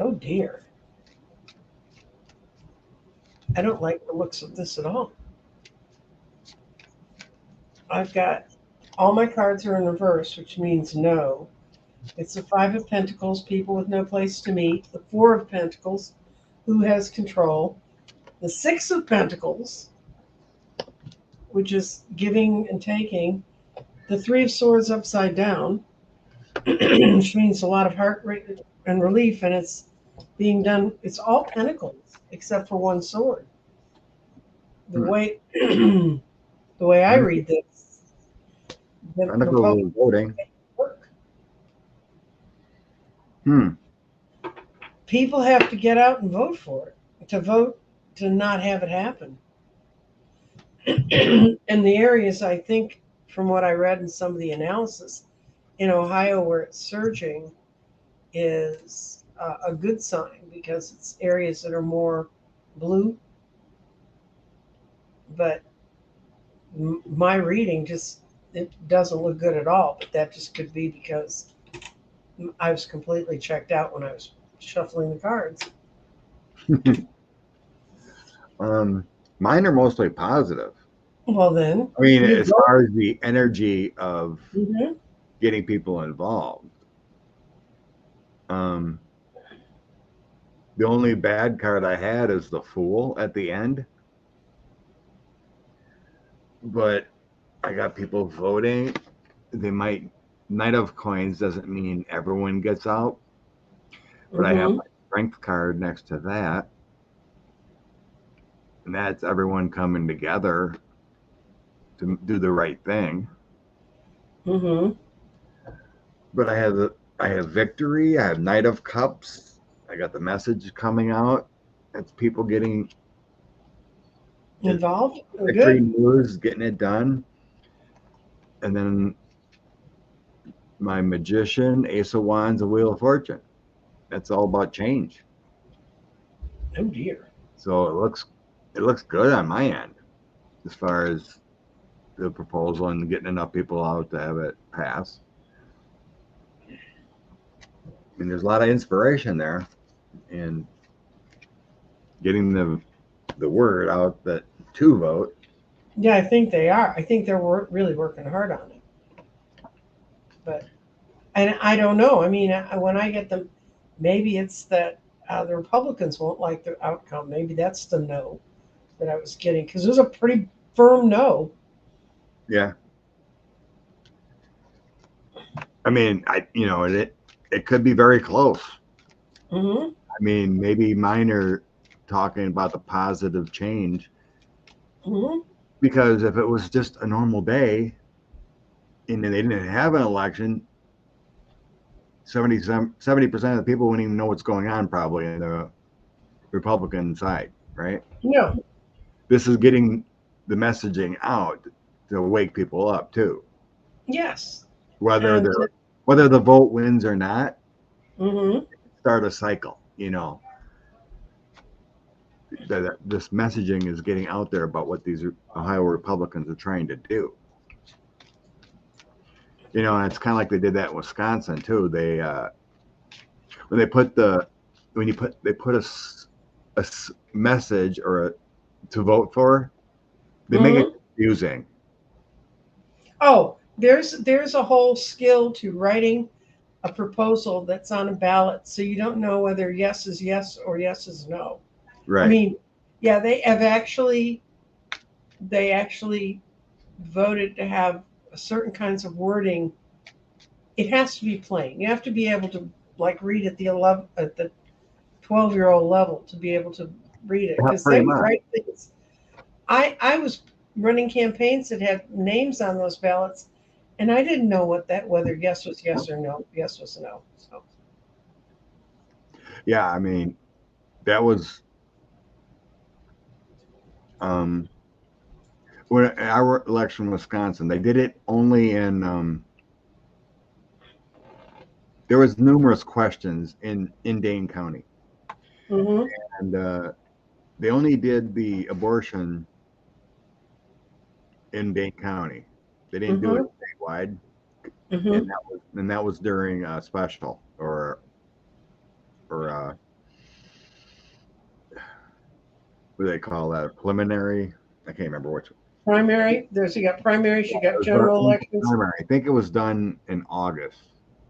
Speaker 1: Oh dear. I don't like the looks of this at all. I've got all my cards are in reverse, which means no. It's the Five of Pentacles, people with no place to meet. The Four of Pentacles, who has control. The Six of Pentacles, which is giving and taking. The Three of Swords upside down, which means a lot of heart rate and relief, and it's being done. It's all pentacles except for one sword. The way the way I read this, the
Speaker 2: Pentacles voting.
Speaker 1: work.
Speaker 2: Hmm.
Speaker 1: People have to get out and vote for it. To vote to not have it happen. And the areas, I think, from what I read in some of the analysis, in Ohio where it's surging is a good sign because it's areas that are more blue. But my reading just it doesn't look good at all. But that just could be because I was completely checked out when I was shuffling the cards.
Speaker 2: Mine are mostly positive.
Speaker 1: Well, then.
Speaker 2: I mean, as far as the energy of getting people involved. The only bad card I had is the Fool at the end. But I got people voting. They might. Knight of Coins doesn't mean everyone gets out. But I have my Strength card next to that. And that's everyone coming together to do the right thing. But I have Victory. I have Knight of Cups. I got the message coming out. It's people getting
Speaker 1: involved.
Speaker 2: Victory news, getting it done. And then my Magician, Ace of Wands, and Wheel of Fortune. That's all about change.
Speaker 1: Oh dear.
Speaker 2: So it looks good on my end as far as the proposal and getting enough people out to have it pass. And there's a lot of inspiration there in getting the word out that to vote.
Speaker 1: Yeah, I think they are. I think they're really working hard on it. But, and I don't know. I mean, when I get them, maybe it's that the Republicans won't like the outcome. Maybe that's the no that I was getting, because it was a pretty firm no.
Speaker 2: Yeah. I mean, it could be very close.
Speaker 1: Mm-hmm.
Speaker 2: I mean, maybe mine are talking about the positive change,
Speaker 1: Mm-hmm.
Speaker 2: because if it was just a normal day and they didn't have an election, 70% of the people wouldn't even know what's going on probably in the Republican side, right?
Speaker 1: No.
Speaker 2: This is getting the messaging out to wake people up too.
Speaker 1: Yes.
Speaker 2: Whether
Speaker 1: And
Speaker 2: whether the vote wins or not,
Speaker 1: mm-hmm.
Speaker 2: start a cycle, this messaging is getting out there about what these Ohio Republicans are trying to do. And it's kind of like they did that in Wisconsin too. They when they put they put a message to vote for, they make it
Speaker 1: Mm-hmm.
Speaker 2: confusing.
Speaker 1: Oh, there's a whole skill to writing a proposal that's on a ballot, so you don't know whether yes is yes or yes is no. I
Speaker 2: Right.
Speaker 1: mean, yeah, they actually voted to have certain kinds of wording. It has to be plain. You have to be able to like read at the 12-year-old level to be able to read it,
Speaker 2: Yeah,
Speaker 1: because they
Speaker 2: pretty
Speaker 1: would
Speaker 2: much.
Speaker 1: write things. I was running campaigns that had names on those ballots, and I didn't know whether yes was yes or no, yes was no. So
Speaker 2: Yeah, I mean, that was um, when our election in Wisconsin. They did it only in there was numerous questions in Dane County,
Speaker 1: mm-hmm.
Speaker 2: and they only did the abortion in Dane County. They didn't do it
Speaker 1: Mm-hmm.
Speaker 2: statewide,
Speaker 1: Mm-hmm.
Speaker 2: and that was during a special or what do they call that? A preliminary? I can't remember which.
Speaker 1: Primary. You got primaries, you got
Speaker 2: It was done
Speaker 1: general
Speaker 2: in
Speaker 1: elections.
Speaker 2: primary. I think it was done in August.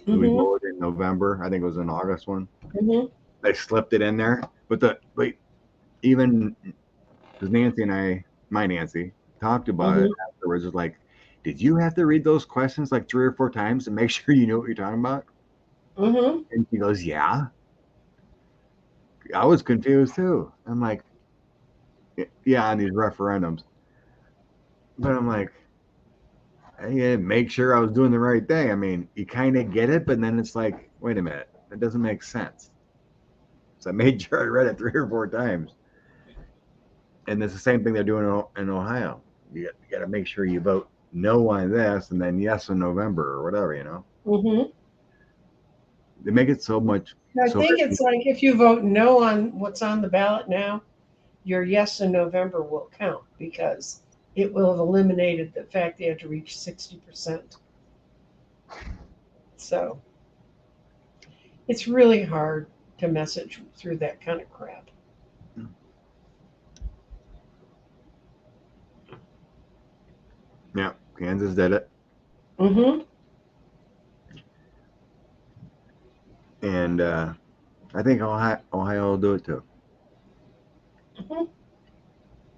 Speaker 2: We
Speaker 1: Mm-hmm.
Speaker 2: voted in November. I think it was an August one.
Speaker 1: Mm-hmm.
Speaker 2: They slipped it in there, but even because my Nancy, talked about it
Speaker 1: Mm-hmm.
Speaker 2: afterwards. It's like, did you have to read those questions like 3 or 4 times to make sure you knew what you're talking about?
Speaker 1: Mm-hmm.
Speaker 2: And she goes, yeah. I was confused too. I'm like, yeah, on these referendums. But I'm like, hey, make sure I was doing the right thing. I mean, you kind of get it, but then it's like, wait a minute, that doesn't make sense. So I made sure I read it 3 or 4 times. And it's the same thing they're doing in Ohio. You got to make sure you vote no on this and then yes in November or whatever.
Speaker 1: Mm-hmm.
Speaker 2: They make it so much.
Speaker 1: I
Speaker 2: So
Speaker 1: think it's like if you vote no on what's on the ballot now, your yes in November will count, because it will have eliminated the fact they had to reach 60%. So it's really hard to message through that kind of crap.
Speaker 2: yeah, Kansas did it,
Speaker 1: Mm-hmm.
Speaker 2: and I think Ohio will do it too.
Speaker 1: Mm-hmm.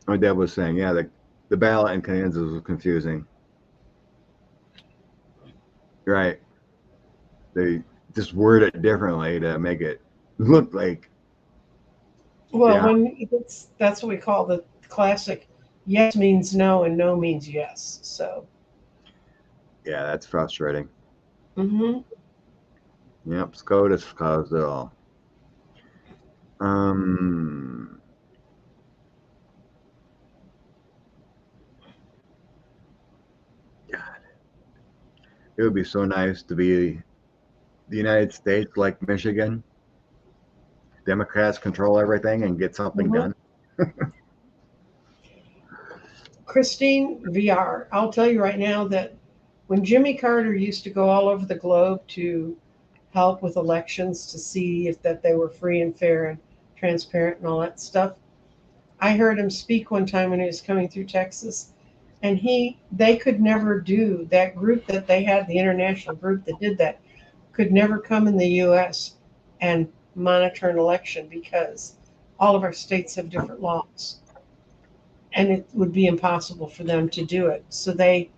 Speaker 2: My dad was saying, yeah, the ballot in Kansas was confusing. Right. They just word it differently to make it look like,
Speaker 1: Well,
Speaker 2: yeah,
Speaker 1: that's what we call the classic yes means no and no means yes. So,
Speaker 2: that's frustrating.
Speaker 1: mm-hmm.
Speaker 2: Yep, SCOTUS caused it all. Um, God, it would be so nice to be the United States like Michigan. Democrats control everything and get something
Speaker 1: Mm-hmm.
Speaker 2: done.
Speaker 1: Christine VR, I'll tell you right now that when Jimmy Carter used to go all over the globe to help with elections to see if that they were free and fair and transparent and all that stuff, I heard him speak one time when he was coming through Texas, and they could never do that group that they had, the international group that did that, could never come in the U.S. and monitor an election because all of our states have different laws, and it would be impossible for them to do it. So they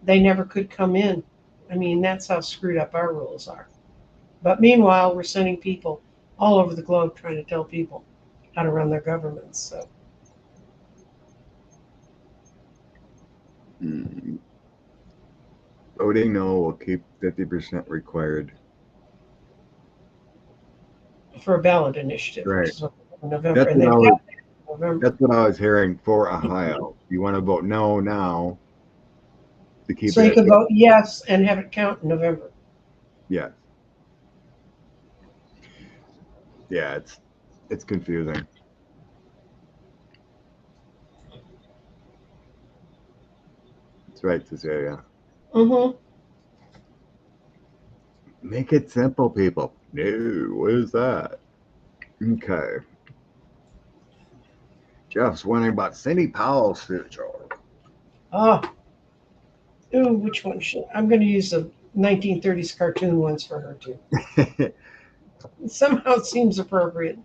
Speaker 1: never could come in. I mean, that's how screwed up our rules are. But meanwhile, we're sending people all over the globe trying to tell people how to run their governments. So.
Speaker 2: Voting no will keep 50% required.
Speaker 1: For a ballot initiative,
Speaker 2: Right.
Speaker 1: which is in November. And November.
Speaker 2: That's what I was hearing for Ohio. You want to vote no now to keep
Speaker 1: so
Speaker 2: it.
Speaker 1: You can vote yes and have it count in November.
Speaker 2: Yes. Yeah, it's confusing. That's right, Cecilia.
Speaker 1: Mm-hmm.
Speaker 2: Make it simple, people. No, what is that? Okay. Jeff's wondering about Cindy Powell's future.
Speaker 1: Oh. Ooh, which one should I'm going to use the 1930s cartoon ones for her too. Somehow it seems appropriate.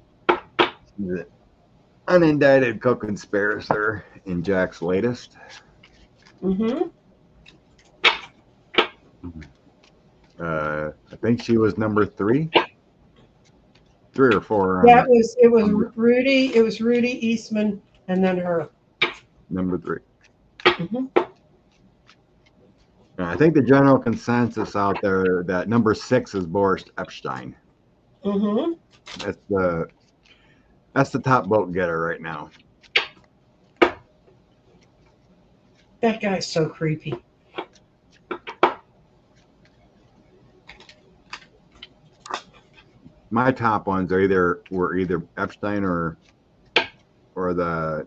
Speaker 2: The unindicted co-conspirator in Jack's latest.
Speaker 1: Mm-hmm.
Speaker 2: I think she was number 3 or 4.
Speaker 1: Yeah, it was Rudy. It was Rudy Eastman, and then her.
Speaker 2: Number 3.
Speaker 1: Mm-hmm.
Speaker 2: I think the general consensus out there that number 6 is Boris Epstein.
Speaker 1: Mm-hmm.
Speaker 2: That's the top vote getter right now.
Speaker 1: That guy's so creepy.
Speaker 2: My top ones were either Epstein or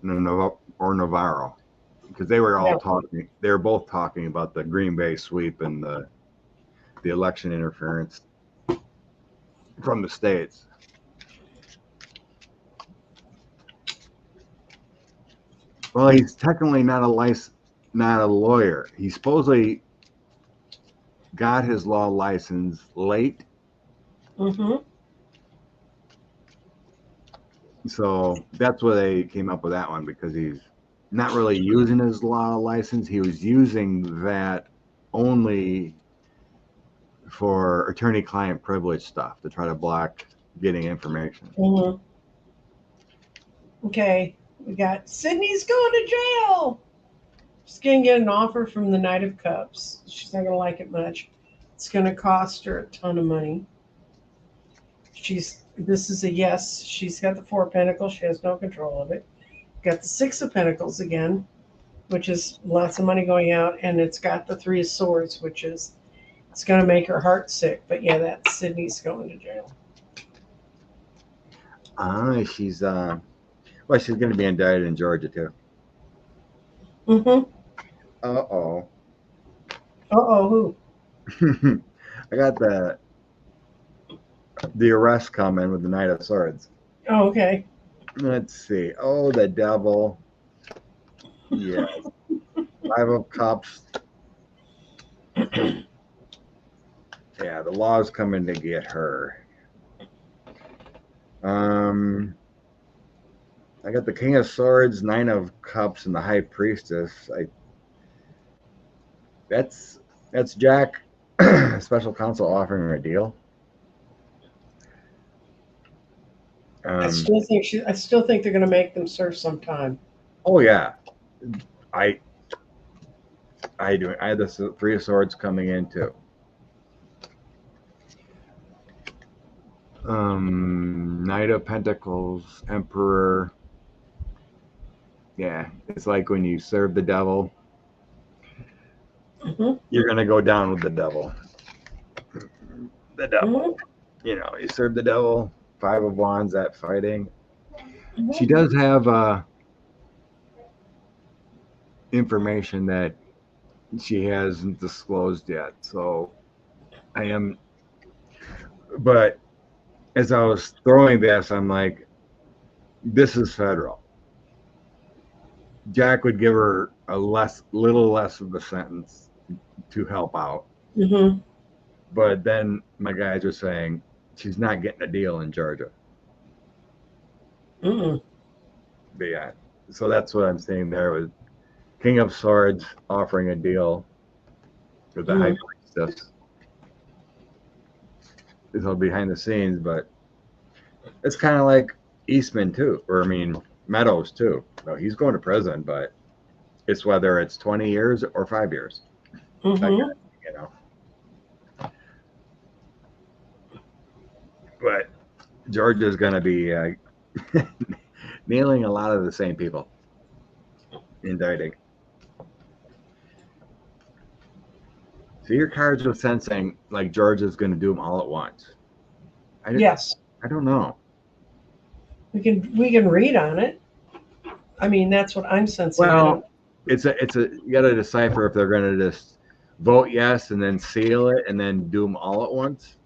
Speaker 2: Navarro, because they were all talking. They were both talking about the Green Bay sweep and the election interference from the states. Well, he's technically not a lawyer. He supposedly got his law license late.
Speaker 1: Mm-hmm.
Speaker 2: So that's where they came up with that one, because he's not really using his law license. He was using that only for attorney-client privilege stuff to try to block getting information.
Speaker 1: Mm-hmm. Okay, we got Sydney's going to jail. She's going to get an offer from the Knight of Cups. She's not going to like it much. It's going to cost her a ton of money. This is a yes. She's got the 4 of Pentacles. She has no control of it. Got the 6 of Pentacles again, which is lots of money going out. And it's got the 3 of Swords, which is, it's going to make her heart sick. But yeah, that's Sydney's going to jail.
Speaker 2: She's going to be indicted in Georgia too.
Speaker 1: Mm-hmm.
Speaker 2: Uh-oh.
Speaker 1: Who?
Speaker 2: I got the arrest coming with the Knight of Swords.
Speaker 1: Oh, okay.
Speaker 2: Let's see. Oh, the devil. Yes. 5 of Cups. Yeah, the law's coming to get her. I got the King of Swords, 9 of Cups, and the High Priestess. That's Jack, special counsel, offering her a deal.
Speaker 1: I still think they're going to make them serve some time.
Speaker 2: Oh yeah, I do. I had the 3 of Swords coming in too. Knight of Pentacles, Emperor. Yeah, it's like when you serve the devil, you're gonna go down with the devil. The devil. You know, you serve the devil. 5 of Wands, that fighting. She does have information that she hasn't disclosed yet. So I am, but as I was throwing this, I'm like, this is federal. Jack would give her a little less of a sentence to help out.
Speaker 1: Mm-hmm.
Speaker 2: But then my guys are saying she's not getting a deal in Georgia.
Speaker 1: Mm-mm.
Speaker 2: But yeah, so that's what I'm saying there with King of Swords offering a deal with the High Priestess. It's all behind the scenes, but it's kind of like Eastman too, or I mean Meadows too. No, he's going to prison, but it's whether it's 20 years or 5 years.
Speaker 1: Mm-hmm.
Speaker 2: You know. But Georgia's going to be nailing a lot of the same people, indicting. So your cards are sensing like Georgia's going to do them all at once.
Speaker 1: Yes,
Speaker 2: I don't know.
Speaker 1: we can read on it. I mean, that's what I'm sensing.
Speaker 2: Well, it's a you got to decipher if they're going to just vote yes and then seal it and then do them all at once.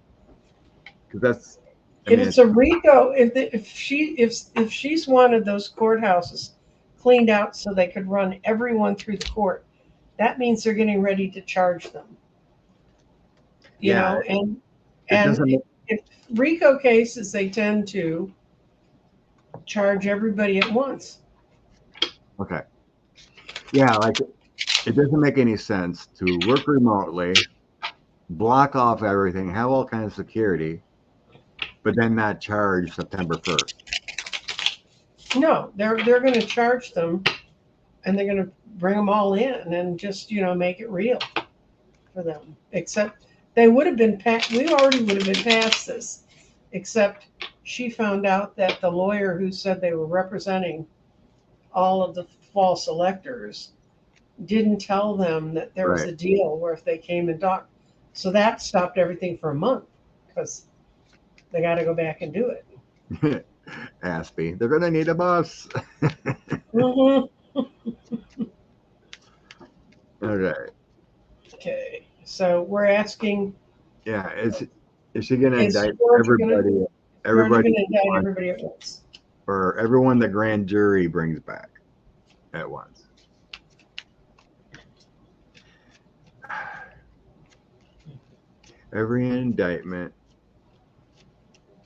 Speaker 2: Because that's,
Speaker 1: if it's a RICO, if she's wanted those courthouses cleaned out so they could run everyone through the court, that means they're getting ready to charge them. You know, and if RICO cases, they tend to charge everybody at once.
Speaker 2: Okay. Yeah, like it doesn't make any sense to work remotely, block off everything, have all kinds of security, but then not charge September 1st.
Speaker 1: No, they're going to charge them, and they're going to bring them all in and just make it real for them. Except they would have been we already would have been past this, except she found out that the lawyer who said they were representing all of the false electors didn't tell them that there was a deal where if they came and talked. So that stopped everything for a month because they got to go back and do it.
Speaker 2: Aspie, they're going to need a bus.
Speaker 1: Mm-hmm.
Speaker 2: Okay.
Speaker 1: Okay. So we're asking.
Speaker 2: Yeah, is she going to indict everybody?
Speaker 1: Everybody going to indict everybody at once,
Speaker 2: or everyone the grand jury brings back at once? Every indictment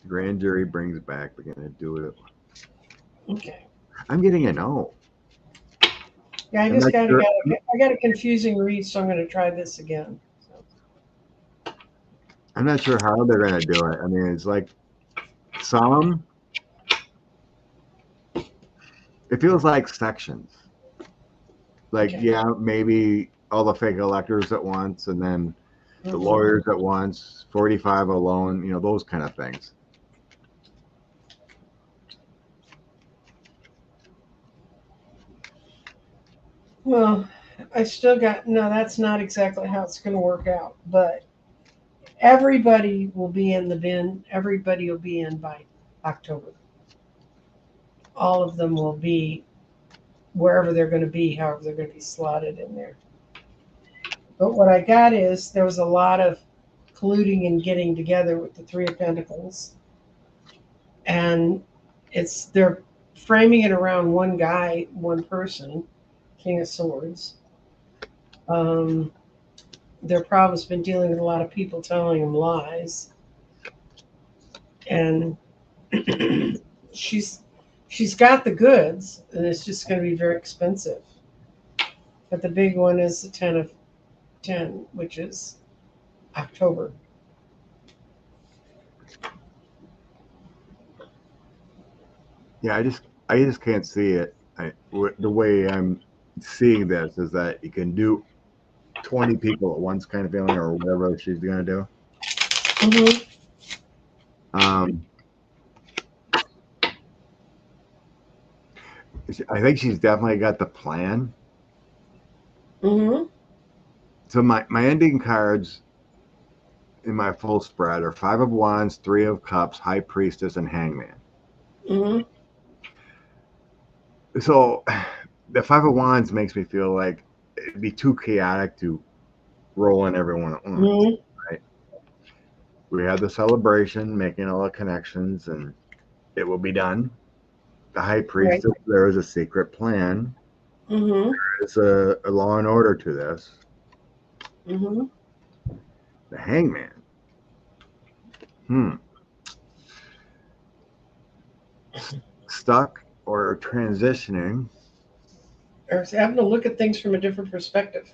Speaker 2: the grand jury brings back, we're going to do it at once.
Speaker 1: Okay.
Speaker 2: I'm getting a no.
Speaker 1: Yeah, I got a confusing read, so I'm going to try this again. So.
Speaker 2: I'm not sure how they're going to do it. I mean, it's like it feels like sections. Like, yeah, maybe all the fake electors at once, and then the lawyers at once, 45 alone, those kind of things.
Speaker 1: Well, I still got, no, that's not exactly how it's going to work out, but everybody will be in the bin. Everybody will be in by October. All of them will be wherever they're going to be, however they're going to be slotted in there. But what I got is there was a lot of colluding and getting together with the Three of Pentacles. And they're framing it around one guy, one person, King of Swords. Their problem's been dealing with a lot of people telling them lies. And she's got the goods, and it's just going to be very expensive. But the big one is the 10 of 10, which is October.
Speaker 2: Yeah, I just can't see it. The way I'm seeing this is that you can do 20 people at once, kind of feeling, or whatever she's gonna do.
Speaker 1: Mm-hmm.
Speaker 2: I think she's definitely got the plan.
Speaker 1: Mm-hmm.
Speaker 2: So my ending cards in my full spread are 5 of Wands, 3 of Cups, High Priestess, and Hangman.
Speaker 1: Mm-hmm.
Speaker 2: So the Five of Wands makes me feel like it'd be too chaotic to roll in everyone at once.
Speaker 1: Mhm.
Speaker 2: Right? We had the celebration, making all the connections, and it will be done. The High
Speaker 1: Right.
Speaker 2: Priestess, there is a secret plan.
Speaker 1: Mhm.
Speaker 2: There's a law and order to this.
Speaker 1: Mhm.
Speaker 2: The Hangman. Stuck or transitioning.
Speaker 1: Or having to look at things from a different perspective.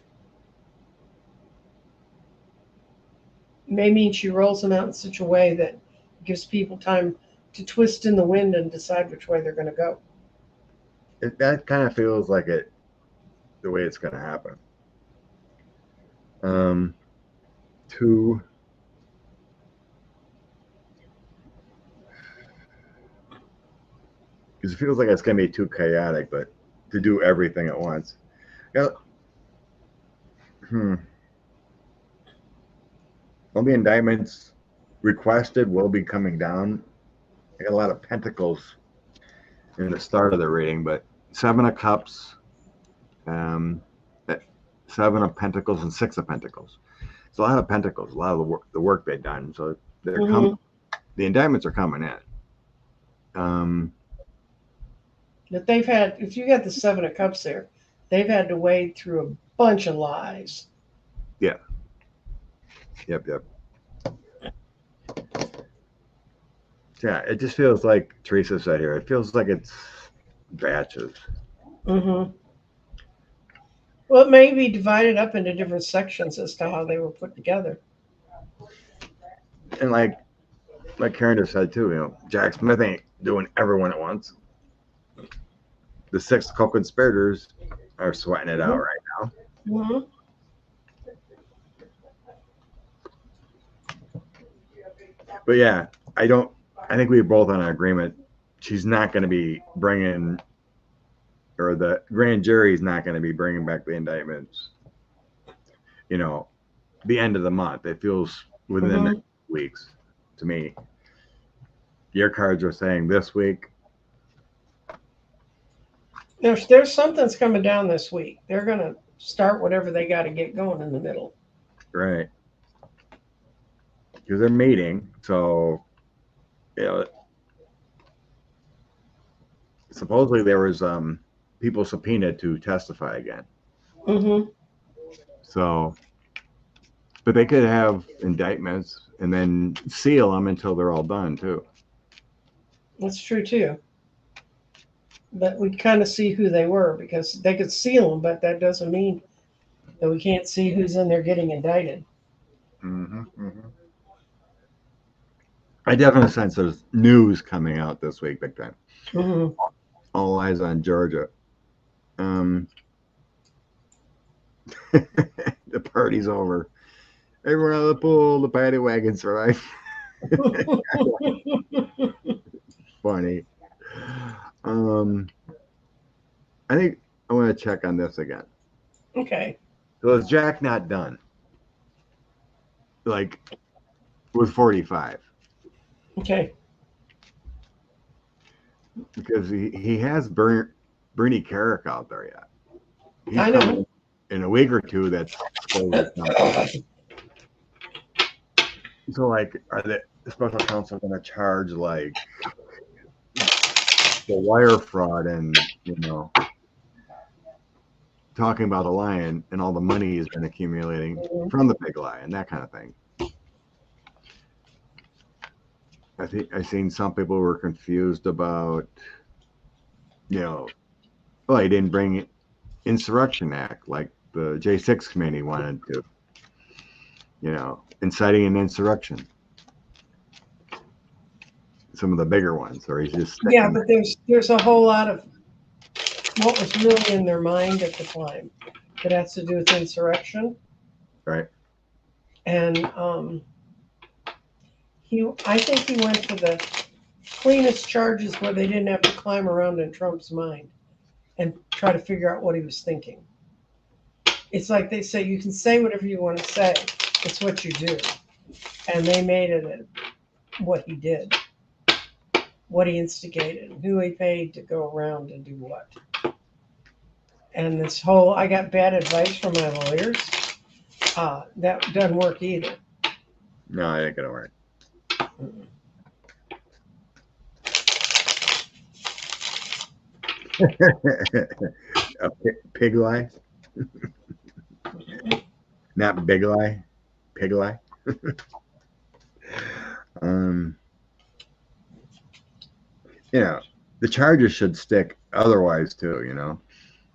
Speaker 1: May mean she rolls them out in such a way that gives people time to twist in the wind and decide which way they're going to go.
Speaker 2: That kind of feels like it, the way it's going to happen. Um, two, because it feels like it's going to be too chaotic, but to do everything at once. Yeah. All the indictments requested will be coming down. I got a lot of pentacles in the start of the reading, but Seven of Cups, um, Seven of Pentacles, and Six of Pentacles. It's a lot of pentacles, a lot of the work they've done. So they're coming.
Speaker 1: Mhm.
Speaker 2: The indictments are coming in.
Speaker 1: But they've had, if you got the Seven of Cups there, they've had to wade through a bunch of lies.
Speaker 2: Yeah. Yep. Yeah, it just feels like Teresa said here. It feels like it's batches.
Speaker 1: Mm-hmm. Well, it may be divided up into different sections as to how they were put together.
Speaker 2: And like Karen just said too, Jack Smith ain't doing everyone at once. The six co-conspirators are sweating it out
Speaker 1: Mm-hmm.
Speaker 2: right now.
Speaker 1: Mm-hmm.
Speaker 2: But yeah, I think we both on an agreement. She's not going to be bringing, or the grand jury is not going to be bringing back the indictments. The end of the month. It feels within the
Speaker 1: Mm-hmm.
Speaker 2: next weeks to me. Your cards are saying this week.
Speaker 1: There's something's coming down this week. They're going to start whatever they got to get going in the middle.
Speaker 2: Right. Because they're meeting. So, supposedly there was people subpoenaed to testify again.
Speaker 1: Mm-hmm.
Speaker 2: So, but they could have indictments and then seal them until they're all done too.
Speaker 1: That's true too. But we kind of see who they were because they could seal them, but that doesn't mean that we can't see who's in there getting indicted.
Speaker 2: Mm-hmm. I definitely sense there's news coming out this week, big time.
Speaker 1: Mm-hmm.
Speaker 2: All eyes on Georgia. The party's over. Everyone out of the pool, the paddy wagon's right. Funny. I think I want to check on this again.
Speaker 1: Okay.
Speaker 2: So is Jack not done? Like with 45?
Speaker 1: Okay.
Speaker 2: Because he has Bernie Carrick out there yet. He's
Speaker 1: I know.
Speaker 2: coming in a week or two. That's supposed to come. So, are the special counsel going to charge the wire fraud and talking about the lion and all the money he's been accumulating from the big lion, that kind of thing? I think I've seen some people were confused about, well, he didn't bring Insurrection Act like the J6 committee wanted to, inciting an insurrection. Some of the bigger ones, or he's just
Speaker 1: Yeah,
Speaker 2: sticking.
Speaker 1: but there's a whole lot of what was really in their mind at the time that has to do with insurrection.
Speaker 2: Right.
Speaker 1: And I think he went for the cleanest charges where they didn't have to climb around in Trump's mind and try to figure out what he was thinking. It's like they say you can say whatever you want to say. It's what you do. And they made it what he did, what he instigated, who he paid to go around and do what. And this whole, I got bad advice from my lawyers. That doesn't work either.
Speaker 2: No, I ain't gonna work. A pig lie? Not big lie? Pig lie? um, you know, the charges should stick otherwise too,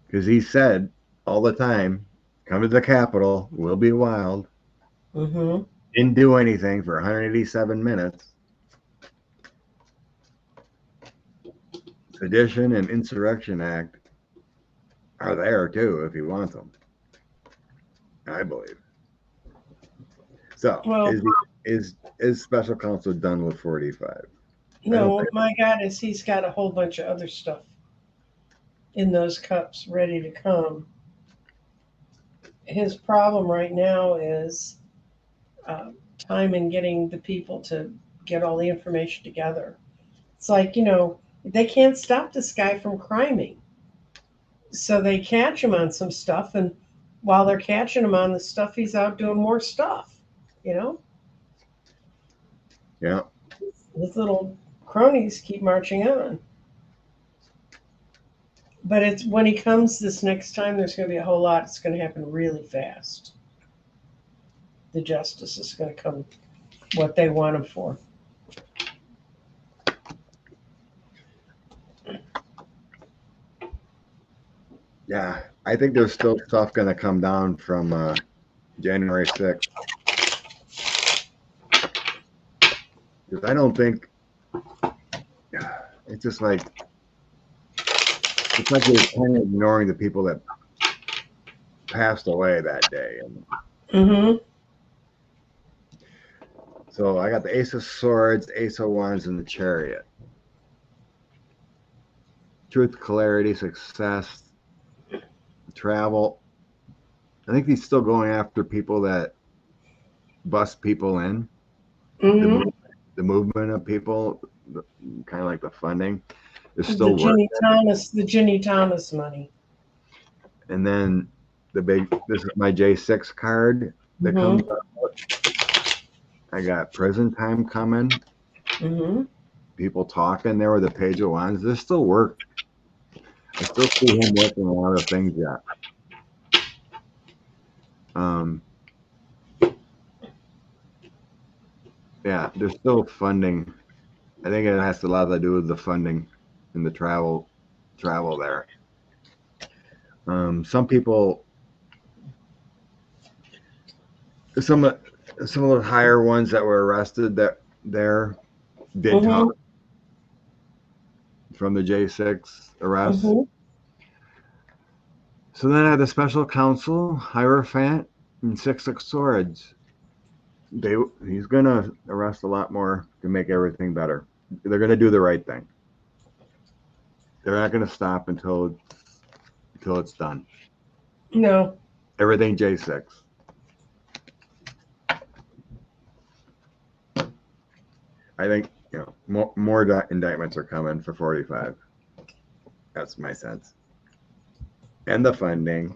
Speaker 2: because he said all the time, come to the Capitol, we'll be wild.
Speaker 1: Mm-hmm.
Speaker 2: Didn't do anything for 187 minutes. Sedition and Insurrection Act are there too if you want them, I believe. So
Speaker 1: Well,
Speaker 2: is special counsel done with 45?
Speaker 1: no, my God, is he's got a whole bunch of other stuff in those cups ready to come. His problem right now is time in getting the people to get all the information together. It's like, they can't stop this guy from criming. So they catch him on some stuff, and while they're catching him on the stuff, he's out doing more stuff,
Speaker 2: Yeah.
Speaker 1: His little cronies keep marching on. But it's when he comes this next time, there's going to be a whole lot. It's going to happen really fast. The justice is going to come what they want him for.
Speaker 2: Yeah, I think there's still stuff going to come down from January 6th. Because I don't think it's just like they're kind of ignoring the people that passed away that day.
Speaker 1: Mm-hmm.
Speaker 2: So I got the Ace of Swords, Ace of Wands, and the Chariot. Truth, clarity, success, travel. I think he's still going after people that bust people in.
Speaker 1: Mm-hmm.
Speaker 2: The movement of people, kind of like the funding, is still
Speaker 1: The
Speaker 2: working.
Speaker 1: Ginny Thomas money.
Speaker 2: And then this is my J6 card that comes out. I got prison time coming.
Speaker 1: Mm-hmm.
Speaker 2: People talking there with the Page of Wands. There's still work. I still see him working a lot of things yet. Yeah, there's still funding. I think it has a lot to do with the funding and the travel there. Some people, some of the higher ones that were arrested that there did talk from the J6 arrests.
Speaker 1: Mm-hmm.
Speaker 2: So then I had the special counsel, Hierophant, and Six of Swords. He's gonna arrest a lot more to make everything better. They're gonna do the right thing. They're not gonna stop until it's done.
Speaker 1: No.
Speaker 2: Everything J6. I think more indictments are coming for 45. That's my sense. And the funding.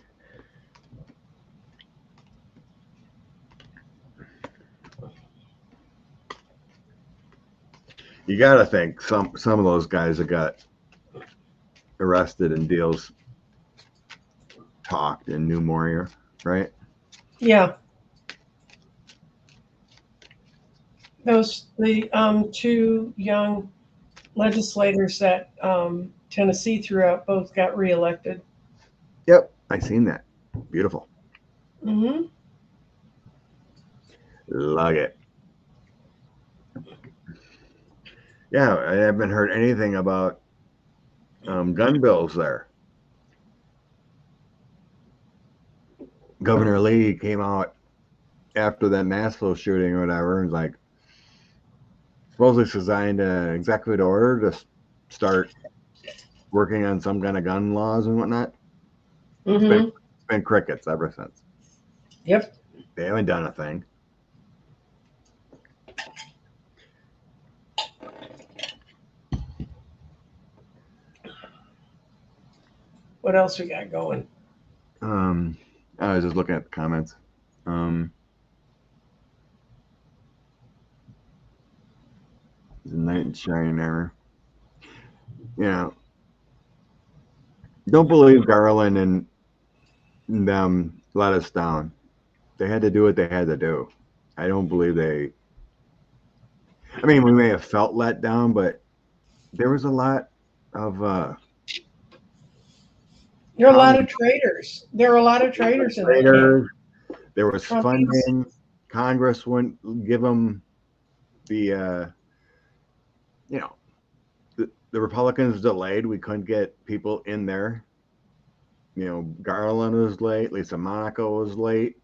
Speaker 2: You got to think some of those guys that got arrested and deals talked and knew more, right?
Speaker 1: Yeah. The two young legislators that Tennessee threw out both got reelected.
Speaker 2: Yep, I seen that. Beautiful.
Speaker 1: Mm-hmm.
Speaker 2: Love it. Yeah, I haven't heard anything about gun bills there. Governor Lee came out after that Nashville shooting or whatever and was like, supposedly signed an executive order to start working on some kind of gun laws and whatnot.
Speaker 1: Mm-hmm.
Speaker 2: It's been crickets ever since.
Speaker 1: Yep.
Speaker 2: They haven't done a thing.
Speaker 1: What else we got going?
Speaker 2: I was just looking at the comments. The knight shiner. Yeah. Don't believe Garland and them let us down. They had to do what they had to do. I don't believe they. I mean, we may have felt let down, but there was a lot of
Speaker 1: There are a lot of traitors. There are a lot of traitors in that camp.
Speaker 2: There was
Speaker 1: Trumpies.
Speaker 2: funding. Congress wouldn't give them the you know, the Republicans delayed. We couldn't get people in there. You know, Garland was late. Lisa Monaco was late.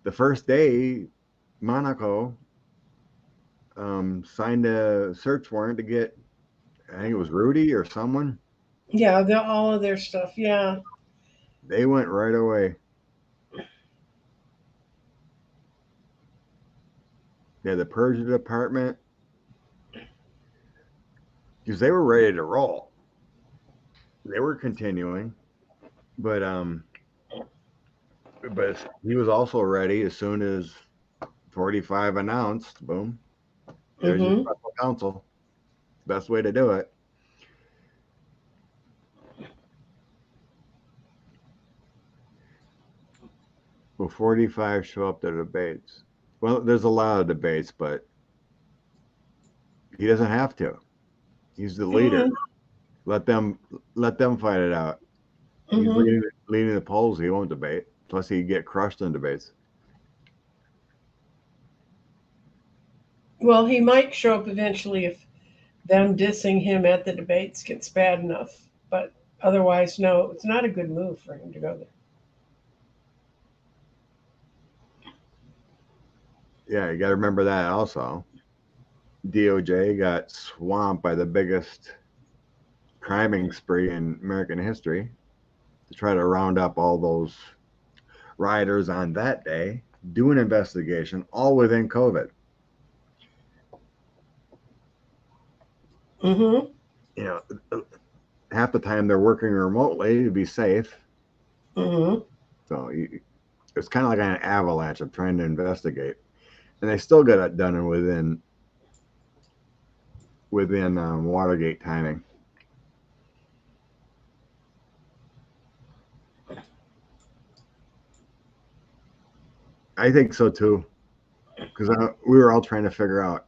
Speaker 2: The first day, Monaco signed a search warrant to get, I think it was Rudy or someone.
Speaker 1: Yeah, all of their stuff. Yeah.
Speaker 2: They went right away. Yeah, the Persia department, because they were ready to roll. They were continuing, but he was also ready as soon as 45 announced. Boom, there's your special counsel. Best way to do it. Will 45 show up to debates? Well, there's a lot of debates, but he doesn't have to. He's the leader. Let them fight it out. He's leading the polls. He won't debate. Plus, he'd get crushed in debates.
Speaker 1: Well, he might show up eventually if them dissing him at the debates gets bad enough. But otherwise, no, it's not a good move for him to go there.
Speaker 2: Yeah, you got to remember that also. DOJ got swamped by the biggest criming spree in American history to try to round up all those rioters on that day, do an investigation, all within COVID. You know, half the time they're working remotely to be safe. So it's kind of like an avalanche of trying to investigate, and they still got it done within Watergate timing. I think so too, because we were all trying to figure out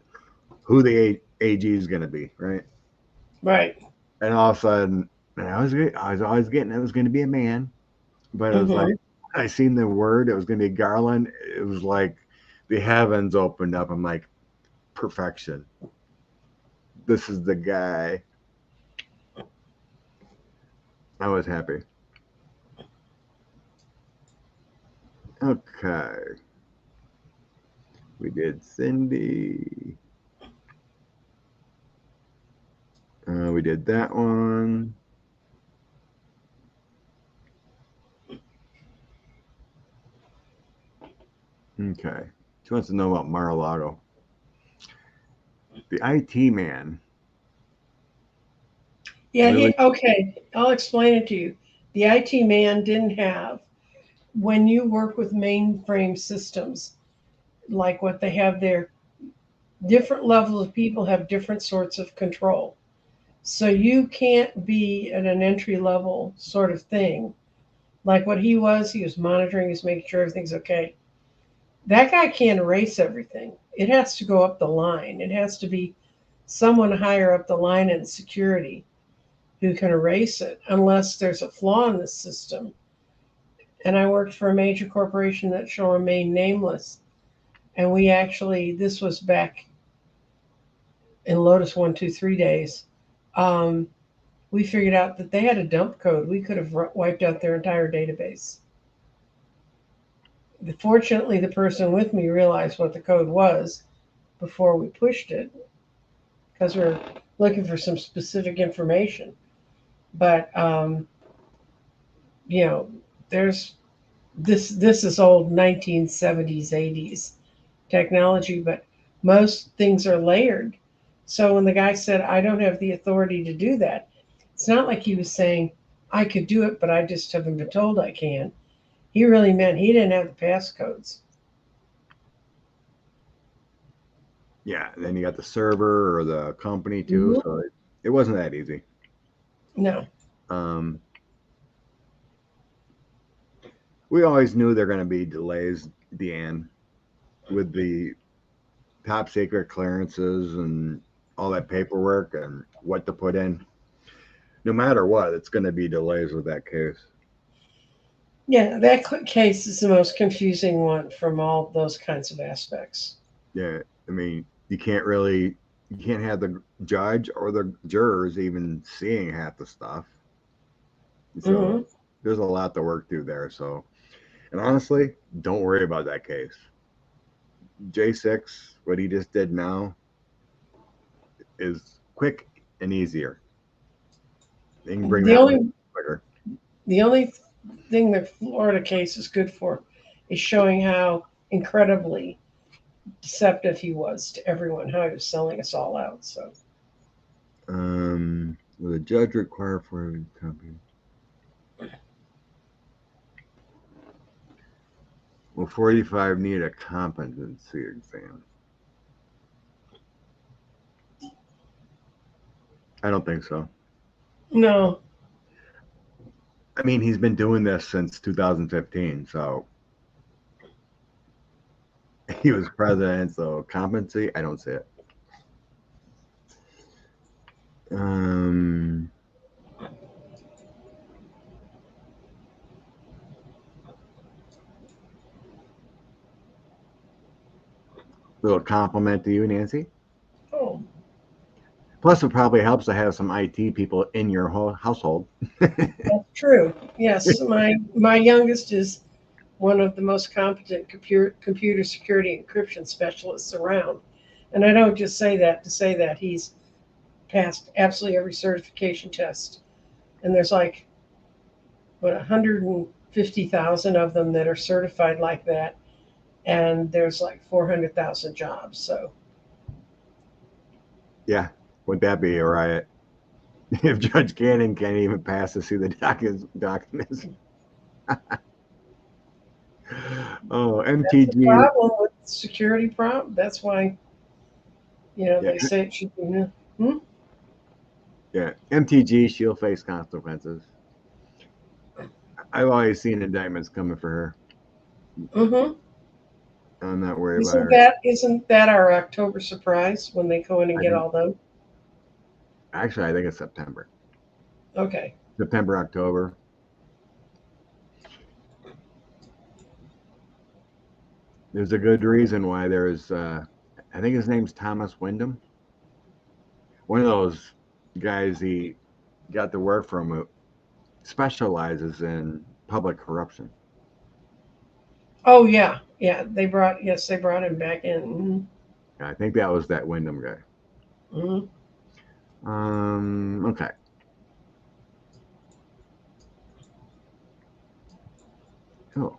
Speaker 2: who the AG is going to be, right?
Speaker 1: Right.
Speaker 2: And all of a sudden, I was always getting it was going to be a man, but it was like I seen the word it was going to be Garland. It was like the heavens opened up. I'm like, perfection. This is the guy. I was happy. Okay. We did Cindy. We did that one. Okay. She wants to know about Mar-a-Lago. The IT man.
Speaker 1: Yeah, really? Okay. I'll explain it to you. The IT man didn't have, when you work with mainframe systems, like what they have there, different levels of people have different sorts of control. So you can't be at an entry level sort of thing. Like what he was monitoring, he's making sure everything's okay. That guy can't erase everything. It has to go up the line. It has to be someone higher up the line in security who can erase it unless there's a flaw in the system. And I worked for a major corporation that shall remain nameless. And we actually, this was back in Lotus 123 days. We figured out that they had a dump code. We could have wiped out their entire database. Fortunately, the person with me realized what the code was before we pushed it because we're looking for some specific information. But you know, there's this is old 1970s, 80s technology, but most things are layered. So when the guy said, I don't have the authority to do that, it's not like he was saying, I could do it, but I just haven't been told I can. He really meant he didn't have the passcodes.
Speaker 2: Yeah, and then you got the server or the company too,
Speaker 1: Hmm.
Speaker 2: so it wasn't that easy.
Speaker 1: No.
Speaker 2: Um, we always knew there were going to be delays, Deanne, with the top secret clearances and all that paperwork and what to put in. No matter what, it's going to be delays with that case.
Speaker 1: Yeah, that case is the most confusing one from all those kinds of aspects.
Speaker 2: Yeah, I mean, you can't have the judge or the jurors even seeing half the stuff. So
Speaker 1: Hmm.
Speaker 2: there's a lot to work through there. So, and honestly, don't worry about that case. J6, what he just did now, is quick and easier. They can bring
Speaker 1: The
Speaker 2: that one
Speaker 1: only
Speaker 2: quicker.
Speaker 1: the only thing that Florida case is good for is showing how incredibly deceptive he was to everyone, how he was selling us all out. So
Speaker 2: Will the judge require for a company? Will 45 need a competency exam? I don't think so.
Speaker 1: no.
Speaker 2: I mean, he's been doing this since 2015, so he was president. So competency, I don't see it. Um, Little compliment to you, Nancy.
Speaker 1: Oh,
Speaker 2: Plus, it probably helps to have some IT people in your whole household.
Speaker 1: that's true. Yes, my youngest is one of the most competent computer security encryption specialists around. And I don't just say that to say that he's passed absolutely every certification test. And there's like, what, 150,000 of them that are certified like that. And there's like 400,000 jobs. So,
Speaker 2: Yeah, would that be a riot? If Judge Cannon can't even pass to see the documents. Oh,
Speaker 1: that's the
Speaker 2: MTG.
Speaker 1: problem with security problem. That's why,
Speaker 2: Yeah,
Speaker 1: they say it should be. Hmm?
Speaker 2: yeah. MTG, she'll face consequences. I've always seen indictments coming for her.
Speaker 1: Hmm.
Speaker 2: I'm not worried about
Speaker 1: Isn't
Speaker 2: her.
Speaker 1: that our October surprise when they go in and
Speaker 2: I
Speaker 1: get
Speaker 2: think,
Speaker 1: all them?
Speaker 2: actually, I think it's September.
Speaker 1: Okay.
Speaker 2: September, October. There's a good reason why there's, I think his name's Thomas Wyndham. One of those guys he got to work from who specializes in public corruption.
Speaker 1: Oh yeah, yeah. They brought him back in.
Speaker 2: I think that was that Wyndham guy.
Speaker 1: Hmm.
Speaker 2: Okay. Oh,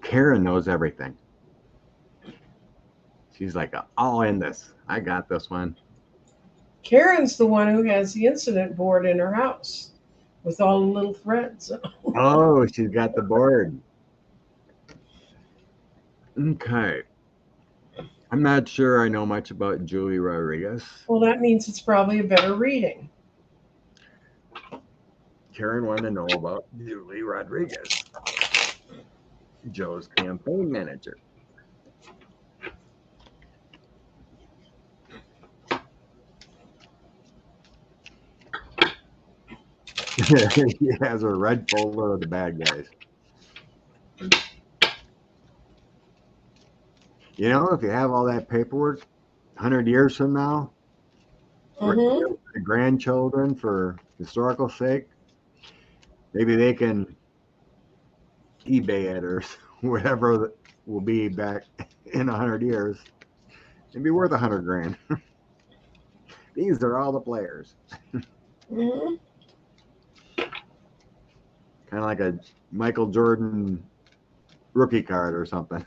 Speaker 2: Karen knows everything. She's like, all in this. I got this one.
Speaker 1: Karen's the one who has the incident board in her house with all the little threads.
Speaker 2: Oh, she's got the board. Okay. I'm not sure I know much about Julie Rodriguez.
Speaker 1: Well, that means it's probably a better reading.
Speaker 2: Karen wanted to know about Julie Rodriguez, Joe's campaign manager. He has a red folder of the bad guys. You know, if you have all that paperwork, 100 years from now,
Speaker 1: Hmm.
Speaker 2: the grandchildren, for historical sake, maybe they can eBay it or whatever will be back in 100 years and be worth 100 grand. These are all the players.
Speaker 1: Hmm.
Speaker 2: Kind of like a Michael Jordan rookie card or something.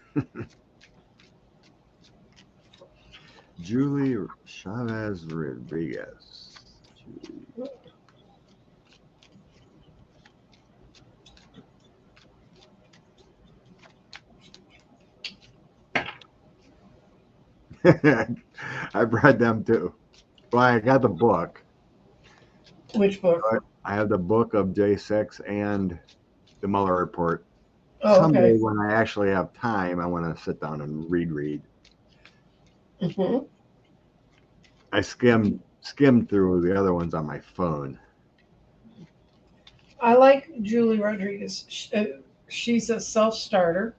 Speaker 2: Julie Chavez Rodriguez. Julie. I've read them too. Well, I got the book.
Speaker 1: Which book?
Speaker 2: I have the book of J6 and the Mueller report.
Speaker 1: Oh,
Speaker 2: Someday
Speaker 1: okay.
Speaker 2: when I actually have time, I want to sit down and read.
Speaker 1: Hmm.
Speaker 2: I skimmed through the other ones on my phone.
Speaker 1: I like Julie Rodriguez. She's a self-starter.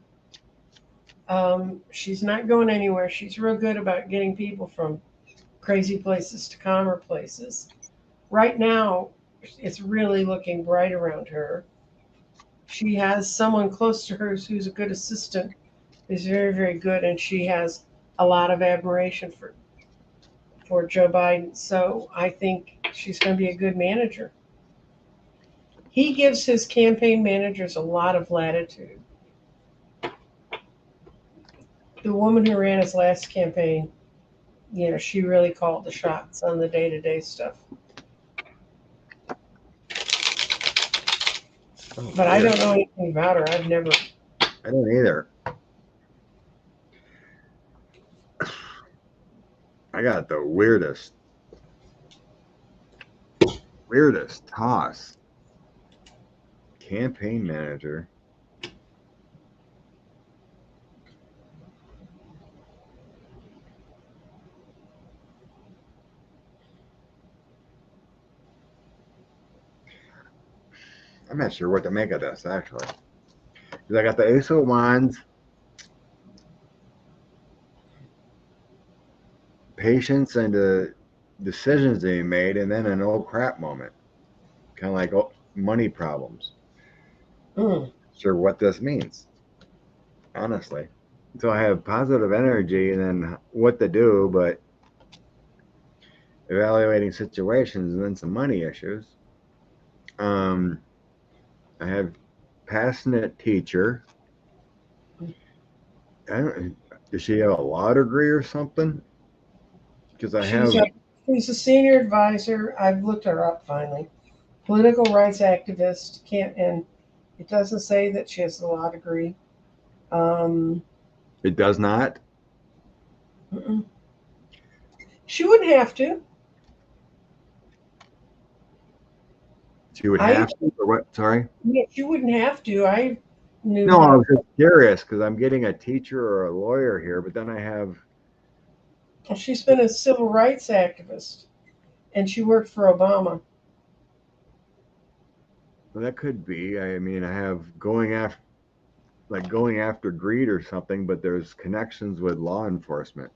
Speaker 1: She's not going anywhere. She's real good about getting people from crazy places to calmer places. Right now, it's really looking bright around her. She has someone close to her who's a good assistant, who's very, very good, and she has a lot of admiration for Joe Biden. So I think she's going to be a good manager. He gives his campaign managers a lot of latitude. The woman who ran his last campaign, she really called the shots on the day-to-day stuff.
Speaker 2: Oh,
Speaker 1: But I don't know anything about her. I've never.
Speaker 2: I don't either. I got the weirdest toss. Campaign manager. I'm not sure what to make of this, actually. Because I got the Ace of Wands, patience, and the decisions being made, and then an oh crap moment. Kind of like money problems.
Speaker 1: Mm.
Speaker 2: Sure what this means, honestly. So I have positive energy and then what to do, but evaluating situations and then some money issues. I have passionate teacher. I don't, does she have a law degree or something? Because I
Speaker 1: She's
Speaker 2: have,
Speaker 1: a she's a senior advisor. I've looked her up finally. Political rights activist. Can't and it doesn't say that she has a law degree. Um,
Speaker 2: it does not.
Speaker 1: mm-mm. She wouldn't have to.
Speaker 2: She would
Speaker 1: I
Speaker 2: have to, or what? Sorry.
Speaker 1: Yeah, she wouldn't have to. I knew
Speaker 2: No, I
Speaker 1: her.
Speaker 2: was just curious because I'm getting a teacher or a lawyer here, but then I have,
Speaker 1: She's been a civil rights activist, and she worked for Obama.
Speaker 2: well, that could be. I mean, I have going after greed or something, but there's connections with law enforcement.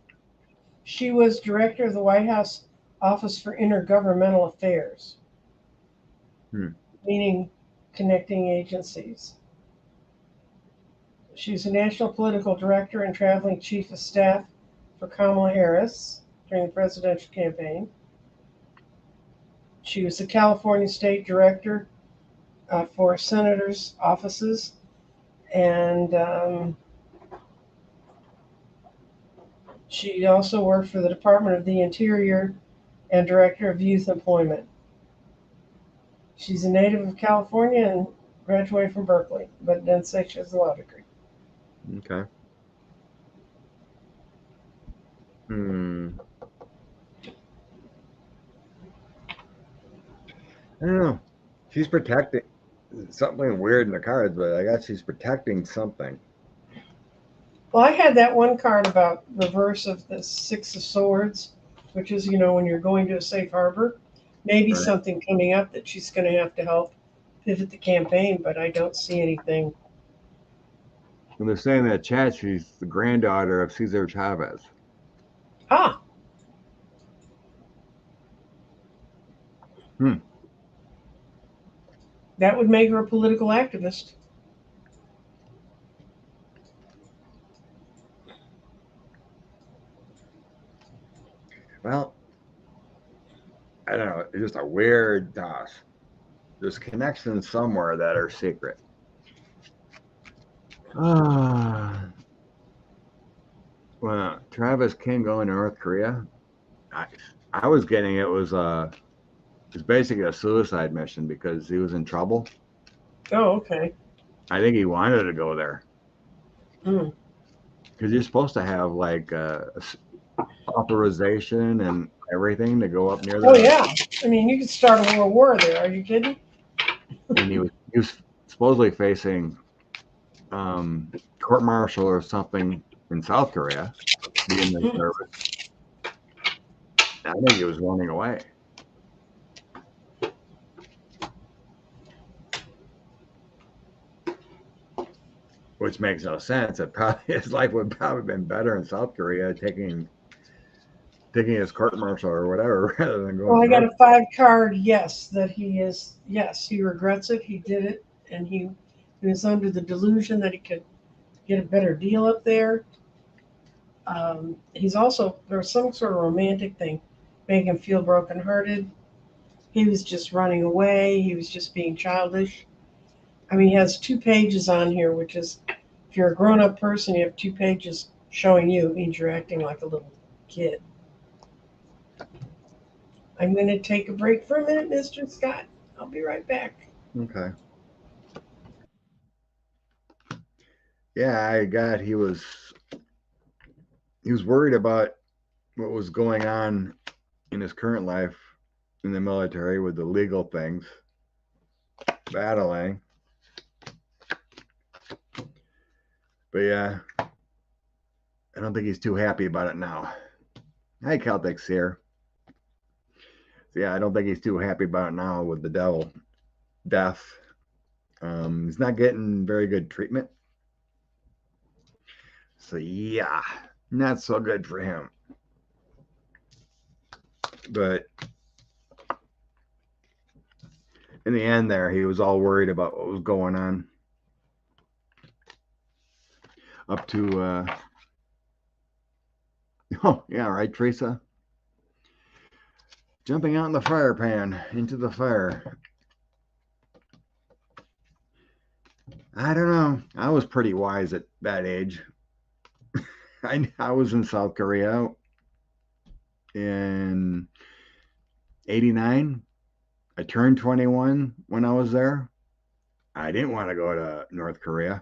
Speaker 1: She was director of the White House Office for Intergovernmental Affairs,
Speaker 2: Hmm.
Speaker 1: meaning connecting agencies. She's a national political director and traveling chief of staff for Kamala Harris during the presidential campaign. She was the California state director for senators' offices, and she also worked for the Department of the Interior and director of youth employment. She's a native of California and graduated from Berkeley, but doesn't say she has a law degree.
Speaker 2: Okay. Hmm. I don't know. She's protecting something weird in the cards, but I guess she's protecting something.
Speaker 1: Well, I had that one card about reverse of the Six of Swords, which is, when you're going to a safe harbor, maybe
Speaker 2: Right.
Speaker 1: something coming up that she's going to have to help pivot the campaign, but I don't see anything.
Speaker 2: When they're saying in that chat, she's the granddaughter of Cesar Chavez.
Speaker 1: Ah,
Speaker 2: Hmm.
Speaker 1: that would make her a political activist.
Speaker 2: Well, I don't know. It's just a weird toss. There's connections somewhere that are secret. Ah. Well, Travis King going to North Korea. I, I was getting it's basically a suicide mission because he was in trouble.
Speaker 1: Oh, okay.
Speaker 2: I think he wanted to go there
Speaker 1: Mm.
Speaker 2: because you're supposed to have authorization and everything to go up near
Speaker 1: Oh
Speaker 2: the.
Speaker 1: yeah. I mean, you could start a world war there. Are you kidding?
Speaker 2: And he was supposedly facing court martial or something in South Korea, being the service. I think he was running away. Which makes no sense. His life would probably been better in South Korea taking his court martial or whatever rather than
Speaker 1: Well,
Speaker 2: going
Speaker 1: I got
Speaker 2: north.
Speaker 1: a 5 card yes that he is. Yes, he regrets it. He did it, and he was under the delusion that he could get a better deal up there. He's also there's some sort of romantic thing making him feel brokenhearted. He was just running away. He was just being childish. I mean, he has 2 pages on here, which is if you're a grown up person, you have 2 pages showing you. It means you're acting like a little kid. I'm going to take a break for a minute, Mr. Scott. I'll be right back.
Speaker 2: Okay. Yeah, I got he was worried about what was going on in his current life in the military with the legal things, battling. But yeah, I don't think he's too happy about it now. Hi, Celtic's here. So yeah, I don't think he's too happy about it now with the devil death. He's not getting very good treatment. So yeah, not so good for him. But in the end there, he was all worried about what was going on up to oh yeah, right, Teresa? Jumping out in the fire pan into the fire. I don't know. I was pretty wise at that age. I was in South Korea in 89. I turned 21 when I was there. I didn't want to go to North Korea.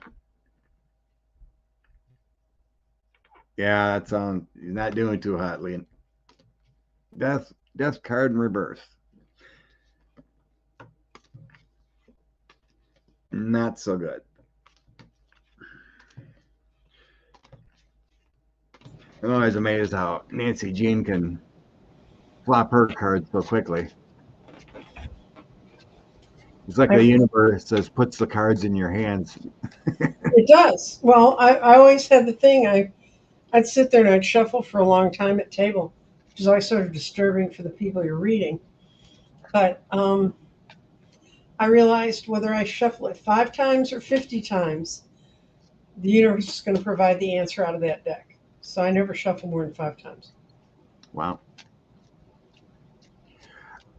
Speaker 2: Yeah, that sounds he's not doing too hot, Leon. Death card in reverse. Not so good. I'm always amazed how Nancy Jean can flop her cards so quickly. It's like the universe says puts the cards in your hands.
Speaker 1: It does. Well, I always had the thing. I'd sit there and I'd shuffle for a long time at table, which is always sort of disturbing for the people you're reading. But I realized whether I shuffle it 5 times or 50 times, the universe is going to provide the answer out of that deck. So I never shuffle more than 5 times.
Speaker 2: Wow.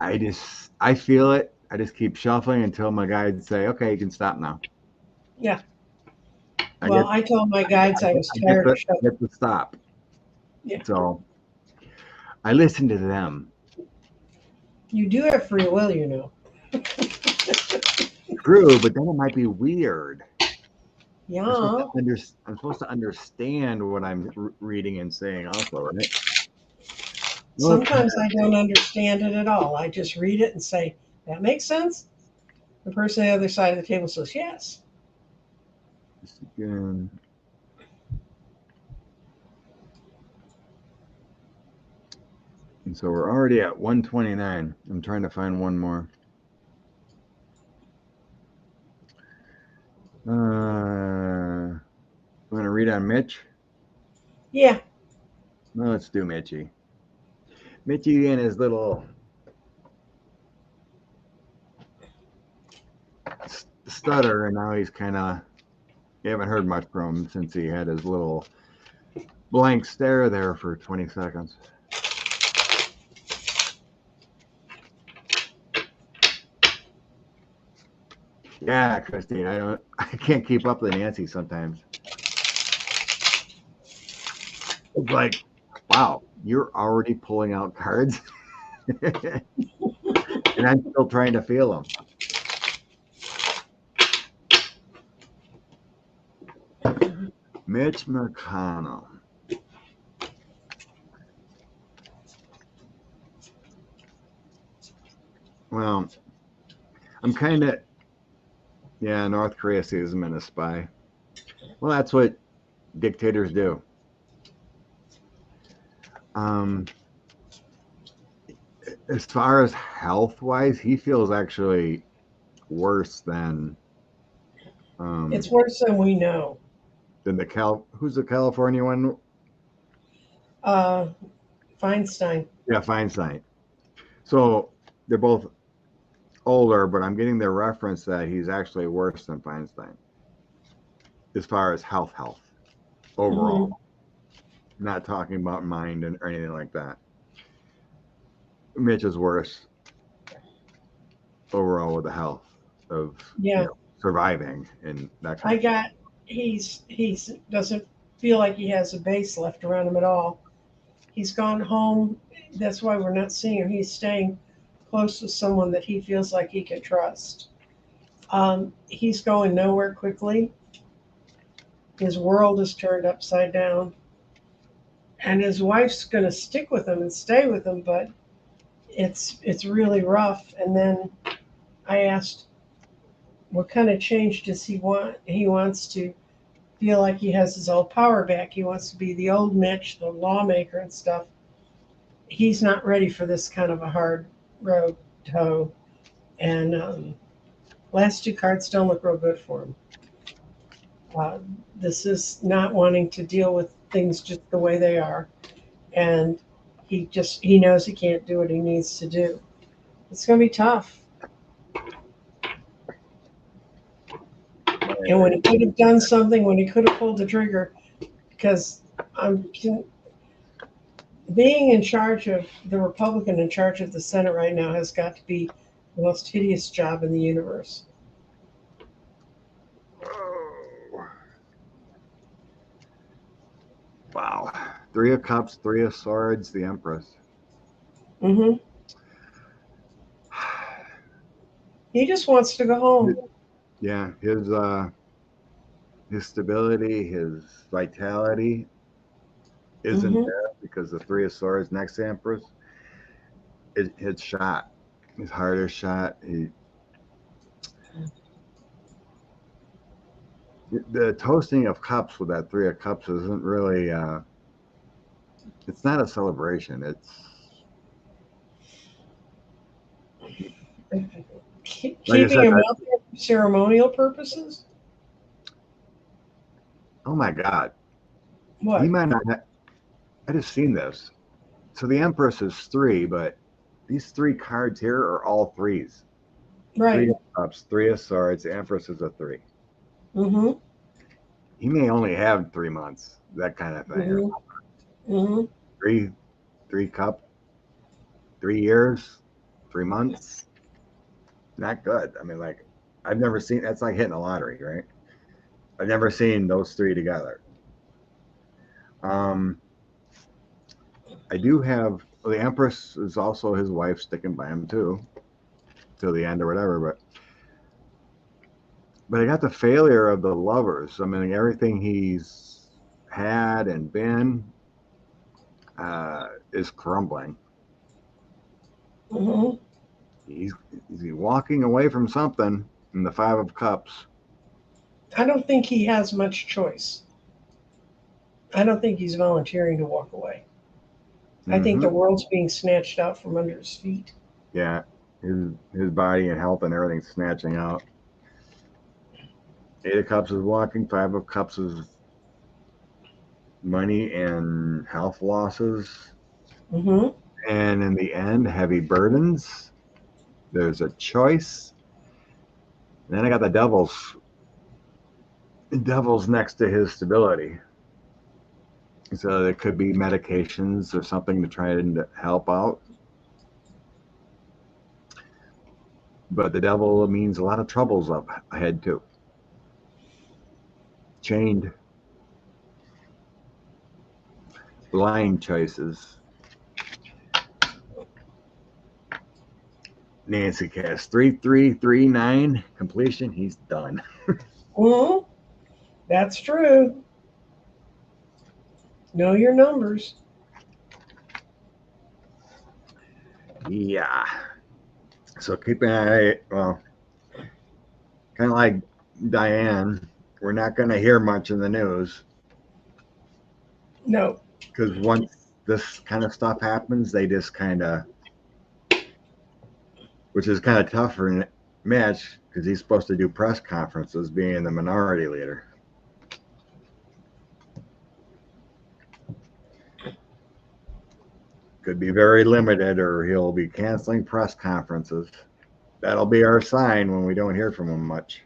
Speaker 2: I feel it. I just keep shuffling until my guides say, "Okay, you can stop now."
Speaker 1: Yeah. I told my guides I was
Speaker 2: get
Speaker 1: tired of shuffling.
Speaker 2: get the stop.
Speaker 1: Yeah.
Speaker 2: So I listen to them.
Speaker 1: You do have free will, you know.
Speaker 2: True, but then it might be weird.
Speaker 1: Yeah.
Speaker 2: I'm supposed to understand what I'm reading and saying also, right?
Speaker 1: Sometimes I don't understand it at all. I just read it and say, that makes sense. The person on the other side of the table says, yes.
Speaker 2: Again. And so we're already at 129. I'm trying to find one more. Want to read on Mitch?
Speaker 1: Yeah.
Speaker 2: No, let's do Mitchy. Mitchy and his little stutter, and now he's kind of. You haven't heard much from him since he had his little blank stare there for 20 seconds. Yeah, Christine, I can't keep up with Nancy sometimes. It's like, wow, you're already pulling out cards, and I'm still trying to feel them. Mitch McConnell. Well, I'm kind of, yeah, North Korea sees him as a spy. Well, that's what dictators do. Um, as far as health wise, he feels actually worse
Speaker 1: It's
Speaker 2: um,
Speaker 1: worse than we know.
Speaker 2: than who's the California one?
Speaker 1: Uh, Feinstein.
Speaker 2: Yeah, Feinstein. So they're both older, but I'm getting the reference that he's actually worse than Feinstein as far as health overall.
Speaker 1: Hmm.
Speaker 2: Not talking about mind or anything like that. Mitch is worse overall with the health of
Speaker 1: Yeah,
Speaker 2: surviving and that kind
Speaker 1: I
Speaker 2: of thing.
Speaker 1: got. He's doesn't feel like he has a base left around him at all. He's gone home. That's why we're not seeing him. He's staying close to someone that he feels like he can trust. He's going nowhere quickly. His world is turned upside down, and his wife's going to stick with him and stay with him, but it's really rough. And then I asked, what kind of change does he want? He wants to feel like he has his old power back. He wants to be the old Mitch, the lawmaker and stuff. He's not ready for this kind of a hard road toe. And last two cards don't look real good for him. Uh, this is not wanting to deal with things just the way they are. And he knows he can't do what he needs to do. It's going to be tough. And when he could have done something, when he could have pulled the trigger, because I'm being in charge of the Republican in charge of the Senate right now has got to be the most hideous job in the universe.
Speaker 2: Oh, wow. Three of Cups, Three of Swords, the Empress.
Speaker 1: Hmm. He just wants to go home.
Speaker 2: Yeah, his stability, his vitality isn't
Speaker 1: Hmm.
Speaker 2: there because the Three of Swords next to Empress, his shot, his harder shot. The toasting of cups with that Three of Cups isn't really. It's not a celebration. It's like I
Speaker 1: Keeping
Speaker 2: said.
Speaker 1: him out there for ceremonial purposes.
Speaker 2: Oh my God, he
Speaker 1: What?
Speaker 2: might not. I just seen this. So the Empress is three, but these three cards here are all threes. Three
Speaker 1: Right.
Speaker 2: of Cups, Three of Swords. The Empress is a three.
Speaker 1: Hmm.
Speaker 2: He may only have 3 months, that kind of thing, or
Speaker 1: Hmm. Hmm.
Speaker 2: three, three cup, 3 years, 3 months. Not good. I mean, like I've never seen. That's like hitting a lottery, right? I've never seen those three together. Um, I do have well, the Empress is also his wife sticking by him too till the end or whatever. But I got the failure of the lovers. I mean, everything he's had and been is crumbling.
Speaker 1: Hmm.
Speaker 2: He's he's walking away from something in the Five of Cups.
Speaker 1: I don't think he has much choice. I don't think he's volunteering to walk away. I think
Speaker 2: Hmm.
Speaker 1: the world's being snatched out from under his feet.
Speaker 2: Yeah, his body and health and everything's snatching out. Eight of Cups is walking. Five of Cups is money and health losses.
Speaker 1: Hmm.
Speaker 2: And in the end, heavy burdens. There's a choice. And then I got the Devil's. The Devil's next to his stability. So there could be medications or something to try and help out. But the devil means a lot of troubles up ahead too. Chained, blind choices. Nancy cast 3339 completion. He's done.
Speaker 1: Hmm. That's true. Know your numbers.
Speaker 2: Yeah. So keep an eye. Well, kind of like Diane, we're not going to hear much in the news
Speaker 1: No.
Speaker 2: because once this kind of stuff happens, they just kind of, which is kind of tough for Mitch because he's supposed to do press conferences being the minority leader. Could be very limited or he'll be canceling press conferences. That'll be our sign when we don't hear from him much.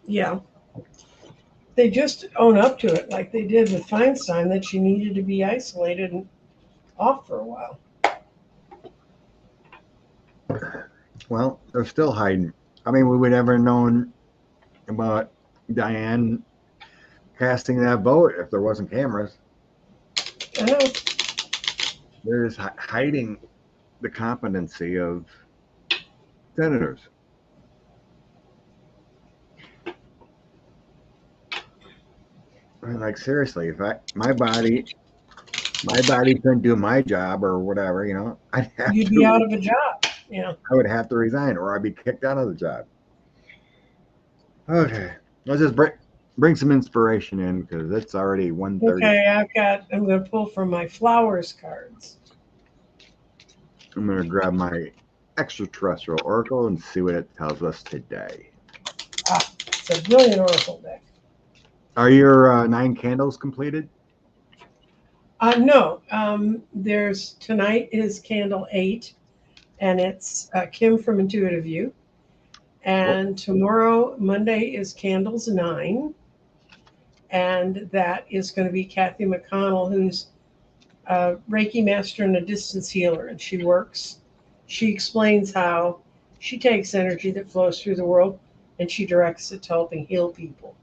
Speaker 1: Yeah. They just own up to it like they did with Feinstein, that she needed to be isolated and off for a while.
Speaker 2: Well, they're still hiding. I mean, we would never known about Diane casting that vote if there wasn't cameras.
Speaker 1: I know.
Speaker 2: They're just hiding the competency of senators. I mean, like seriously, if my body couldn't do my job or whatever, I'd have
Speaker 1: You'd be out of a job. Yeah.
Speaker 2: I would have to resign or I'd be kicked out of the job. Okay, let's just bring some inspiration in because it's already 1:30.
Speaker 1: Okay, I'm going to pull from my flowers cards.
Speaker 2: I'm going to grab my extraterrestrial oracle and see what it tells us today.
Speaker 1: It's a brilliant oracle deck.
Speaker 2: Are your 9 candles completed?
Speaker 1: No. Tonight is candle 8, and it's Kim from Intuitive View. And tomorrow, Monday, is candles 9. And that is going to be Kathy McConnell, who's a Reiki master and a distance healer. And she explains how she takes energy that flows through the world and she directs it to helping heal people.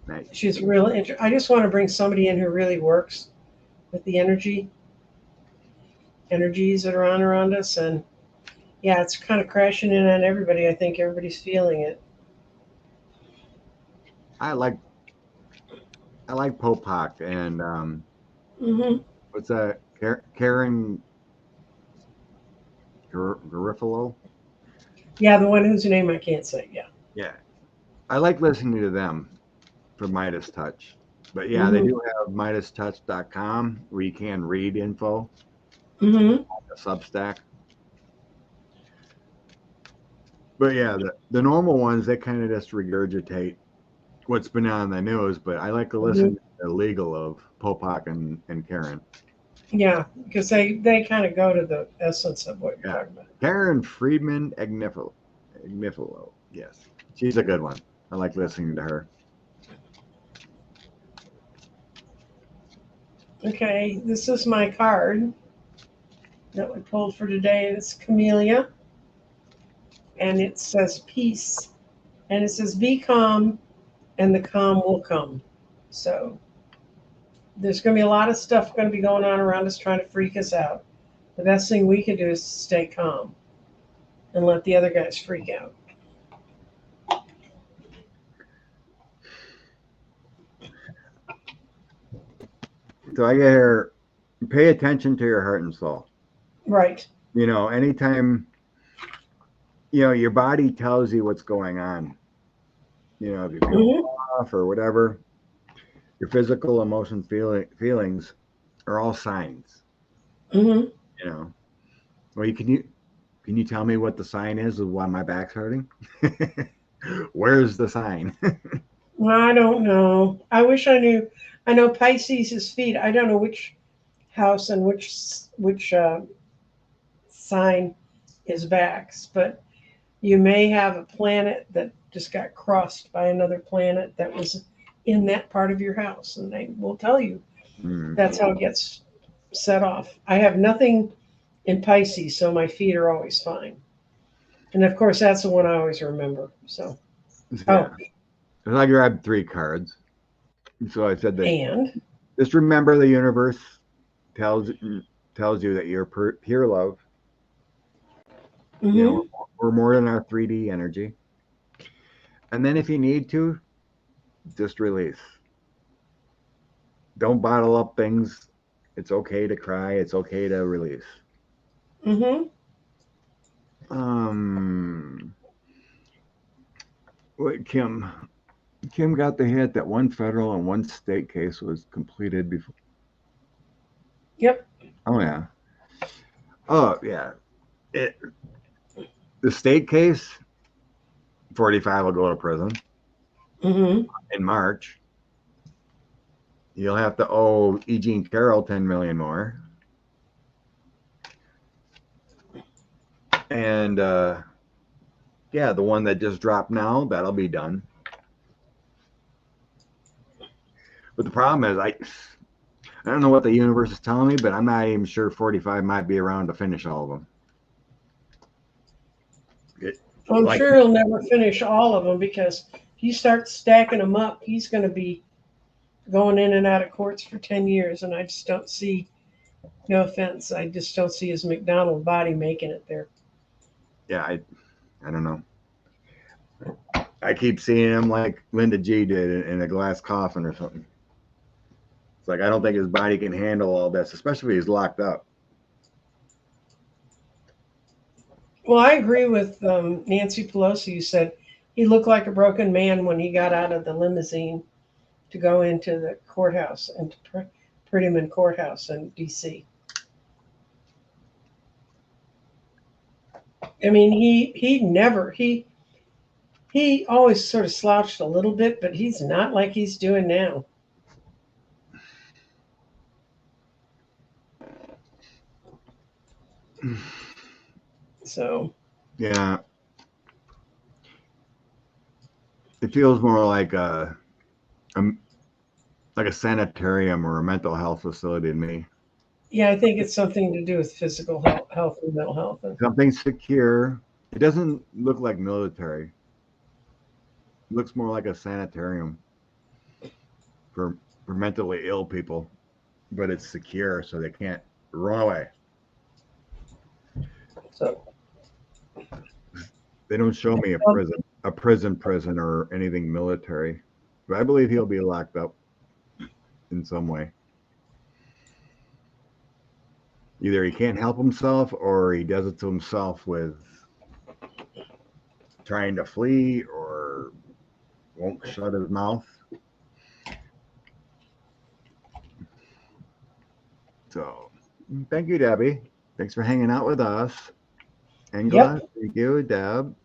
Speaker 2: Nice.
Speaker 1: She's really interesting. I just want to bring somebody in who really works with the energies that are around us. And yeah, it's kind of crashing in on everybody. I think everybody's feeling it.
Speaker 2: I like Popak and what's that? Karen Garifalo?
Speaker 1: Yeah, the one whose name I can't say. Yeah.
Speaker 2: Yeah. I like listening to them for Midas Touch. But yeah, they do have MidasTouch.com where you can read info. On the Substack. But yeah, the normal ones, they kind of just regurgitate what's been on the news. But I like to listen to the legal of Popak and Karen.
Speaker 1: Yeah, because they kind of go to the essence of what you're talking about.
Speaker 2: Karen Friedman Agnifilo. Yes, she's a good one. I like listening to her.
Speaker 1: Okay, this is my card that we pulled for today. It's Camellia, and it says peace, and it says be calm, and the calm will come. So there's going to be a lot of stuff going to be going on around us trying to freak us out. The best thing we can do is stay calm and let the other guys freak out.
Speaker 2: So I get here, pay attention to your heart and soul.
Speaker 1: Right.
Speaker 2: Anytime, your body tells you what's going on. If you feel off or whatever, your physical, emotion, feelings are all signs. Well, can you tell me what the sign is of why my back's hurting? Where's the sign?
Speaker 1: I don't know. I wish I knew. I know Pisces is feet. I don't know which house and which sign is backs, but you may have a planet that just got crossed by another planet that was in that part of your house, and they will tell you. That's how it gets set off. I have nothing in Pisces, so my feet are always fine. And of course, that's the one I always remember. So,
Speaker 2: I grabbed 3 cards. So I said that.
Speaker 1: And
Speaker 2: just remember, the universe tells you that you're pure love. We're more than our 3D energy. And then if you need to, just release. Don't bottle up things. It's okay to cry. It's okay to release.
Speaker 1: Mm-hmm.
Speaker 2: What Kim got the hit that one federal and one state case was completed before.
Speaker 1: Yep.
Speaker 2: Oh yeah. Oh yeah. The state case, 45 will go to prison
Speaker 1: Mm-hmm.
Speaker 2: in March. You'll have to owe E. Jean Carroll 10 million more. And yeah, the one that just dropped now, that'll be done. But the problem is I don't know what the universe is telling me, but I'm not even sure 45 might be around to finish all of them.
Speaker 1: I'm
Speaker 2: Like,
Speaker 1: sure he'll never finish all of them because if you start stacking them up, he's going to be going in and out of courts for 10 years. And I just don't see, no offense, I just don't see his McDonald body making it there.
Speaker 2: yeah, I don't know. I keep seeing him like Linda G did in a glass coffin or something. It's like I don't think his body can handle all this, especially if he's locked up.
Speaker 1: Well, I agree with Nancy Pelosi, who said he looked like a broken man when he got out of the limousine to go into the courthouse and to put him in courthouse in D.C. I mean, he always sort of slouched a little bit, but he's not like he's doing now. So
Speaker 2: Yeah, it feels more a like a sanitarium or a mental health facility to me.
Speaker 1: yeah, I think it's something to do with physical health and mental health.
Speaker 2: Something secure. It doesn't look like military. It looks more like a sanitarium for mentally ill people, but it's secure so they can't run away.
Speaker 1: So
Speaker 2: They don't show me a prison or anything military. But I believe he'll be locked up in some way. Either he can't help himself or he does it to himself with trying to flee or won't shut his mouth. So thank you, Debbie. Thanks for hanging out with us. Angela,
Speaker 1: yep.
Speaker 2: thank you, Deb.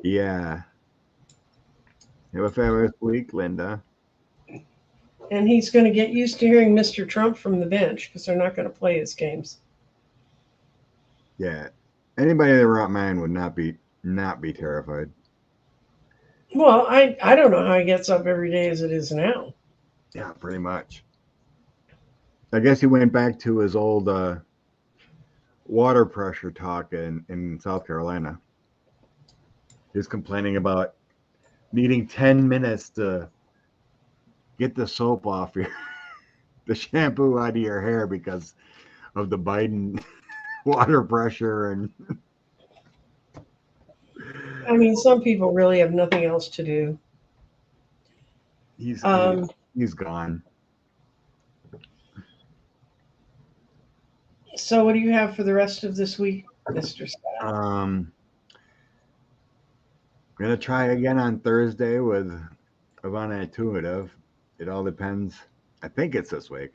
Speaker 2: Yeah. Have a fabulous week, Linda.
Speaker 1: And he's going to get used to hearing Mr. Trump from the bench because they're not going to play his games.
Speaker 2: Yeah. Anybody that were out mine would not be terrified.
Speaker 1: Well, I don't know how he gets up every day as it is now.
Speaker 2: Yeah, pretty much. I guess he went back to his old water pressure talk in South Carolina. He's complaining about needing 10 minutes to get the soap off your the shampoo out of your hair because of the Biden water pressure and
Speaker 1: I mean, some people really have nothing else to do.
Speaker 2: he's
Speaker 1: Um,
Speaker 2: he's gone.
Speaker 1: so, what do you have for the rest of this week, Mr. Scott?
Speaker 2: I'm gonna try again on Thursday with Ivana Intuitive. It all depends. I think it's this week.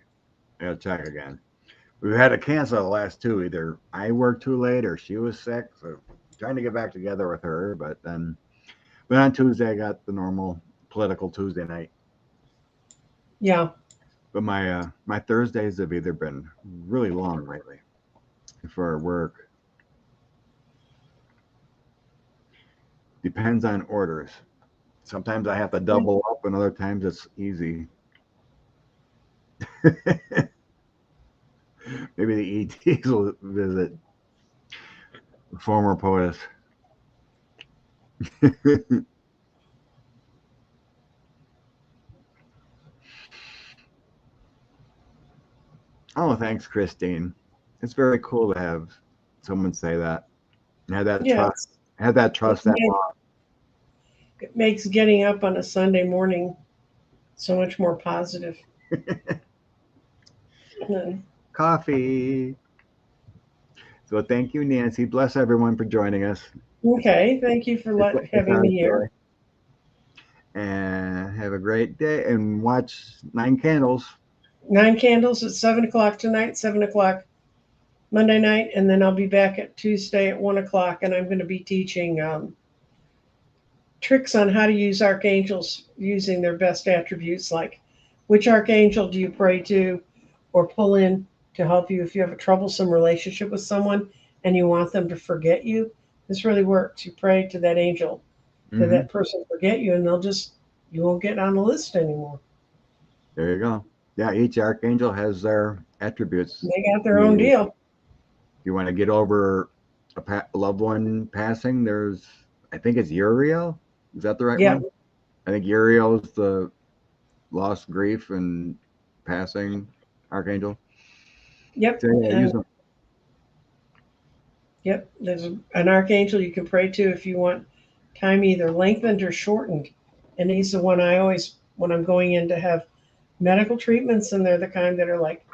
Speaker 2: I gotta check again. We've had to cancel the last two. Either I worked too late or she was sick. So trying to get back together with her, but on Tuesday I got the normal political Tuesday night.
Speaker 1: Yeah.
Speaker 2: But my Thursdays have either been really long lately for work. Depends on orders. Sometimes I have to double up, and other times it's easy. Maybe the ETs will visit former POTUS. Oh, thanks, Christine. It's very cool to have someone say that. Have that
Speaker 1: Yeah.
Speaker 2: trust. Have that trust that long.
Speaker 1: It makes getting up on a Sunday morning so much more positive. And-
Speaker 2: Coffee. So thank you, Nancy. Bless everyone for joining us.
Speaker 1: Okay, thank you for having me here.
Speaker 2: And have a great day and watch 9 Candles.
Speaker 1: 9 Candles at 7 o'clock tonight, 7 o'clock Monday night, and then I'll be back at Tuesday at 1 o'clock, and I'm going to be teaching tricks on how to use archangels using their best attributes, like which archangel do you pray to or pull in to help you if you have a troublesome relationship with someone and you want them to forget you. This really works. You pray to that angel, to that person forget you, and you won't get on the list anymore.
Speaker 2: There you go. Yeah, each archangel has their attributes.
Speaker 1: They got their own deal.
Speaker 2: If you want to get over a loved one passing, I think it's Uriel. Is that the right one? I think Uriel is the lost, grief, and passing archangel.
Speaker 1: Yep.
Speaker 2: So, yeah, use them.
Speaker 1: Yep. There's an archangel you can pray to if you want time either lengthened or shortened. And he's the one I always, when I'm going in to have medical treatments, and they're the kind that are like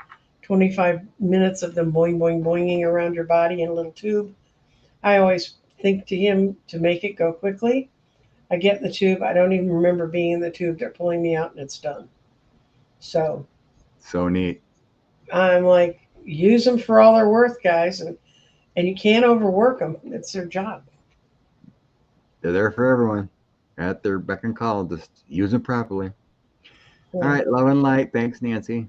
Speaker 1: 25 minutes of them boing, boing, boinging around your body in a little tube. I always think to him to make it go quickly. I get in the tube. I don't even remember being in the tube. They're pulling me out and it's done. So
Speaker 2: neat.
Speaker 1: I'm like, use them for all they're worth, guys. And you can't overwork them. It's their job.
Speaker 2: They're there for everyone at their beck and call. Just use them properly. Yeah. All right. Love and light. Thanks, Nancy.